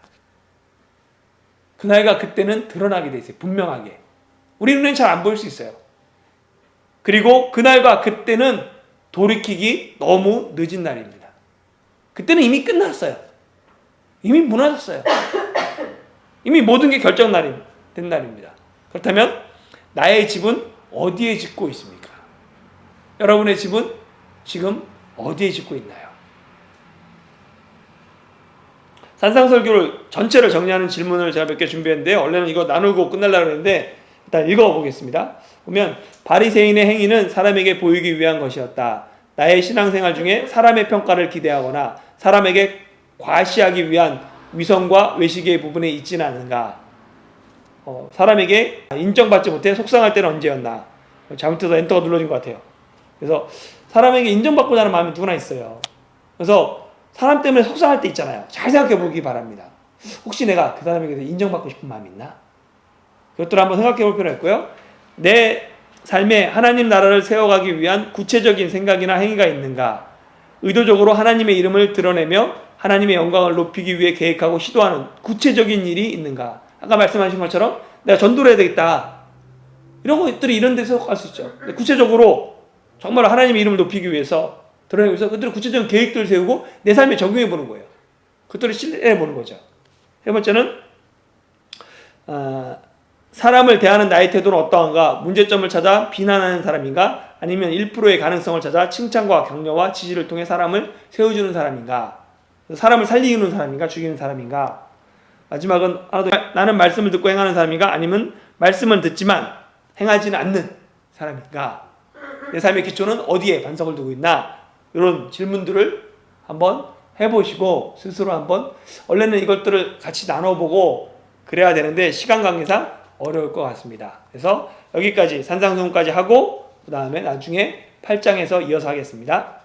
그날과 그때는 드러나게 돼 있어요. 분명하게. 우리 눈에는 잘 안 보일 수 있어요. 그리고 그날과 그때는 돌이키기 너무 늦은 날입니다. 그때는 이미 끝났어요. 이미 무너졌어요. 이미 모든 게 결정된 날입니다. 그렇다면 나의 집은 어디에 짓고 있습니까? 여러분의 집은 지금 어디에 짓고 있나요? 산상설교를 전체를 정리하는 질문을 제가 몇 개 준비했는데요. 원래는 이거 나누고 끝내려고 했는데 일단 읽어보겠습니다. 보면 바리새인의 행위는 사람에게 보이기 위한 것이었다. 나의 신앙생활 중에 사람의 평가를 기대하거나 사람에게 과시하기 위한 위선과 외식의 부분에 있지는 않은가. 사람에게 인정받지 못해 속상할 때는 언제였나. 잘못해서 엔터가 눌러진 것 같아요. 그래서 사람에게 인정받고자 하는 마음이 누구나 있어요. 그래서 사람 때문에 속상할 때 있잖아요. 잘 생각해 보기 바랍니다. 혹시 내가 그 사람에게서 인정받고 싶은 마음이 있나? 그것들을 한번 생각해 볼 필요가 있고요. 내 삶에 하나님 나라를 세워가기 위한 구체적인 생각이나 행위가 있는가? 의도적으로 하나님의 이름을 드러내며 하나님의 영광을 높이기 위해 계획하고 시도하는 구체적인 일이 있는가? 아까 말씀하신 것처럼 내가 전도를 해야 되겠다. 이런 것들이 이런 데서 할 수 있죠. 구체적으로 정말 하나님의 이름을 높이기 위해서 드러내기 위해서 그들은 구체적인 계획들을 세우고 내 삶에 적용해 보는 거예요. 그것들을 실행해 보는 거죠. 세 번째는 사람을 대하는 나의 태도는 어떠한가? 문제점을 찾아 비난하는 사람인가? 아니면 1%의 가능성을 찾아 칭찬과 격려와 지지를 통해 사람을 세워주는 사람인가? 사람을 살리는 사람인가? 죽이는 사람인가? 마지막은 나는 말씀을 듣고 행하는 사람인가? 아니면 말씀은 듣지만 행하지는 않는 사람인가? 내 삶의 기초는 어디에 반석을 두고 있나? 이런 질문들을 한번 해보시고 스스로 한번 원래는 이것들을 같이 나눠보고 그래야 되는데 시간 관계상 어려울 것 같습니다. 그래서 여기까지 산상수훈까지 하고 그 다음에 나중에 8장에서 이어서 하겠습니다.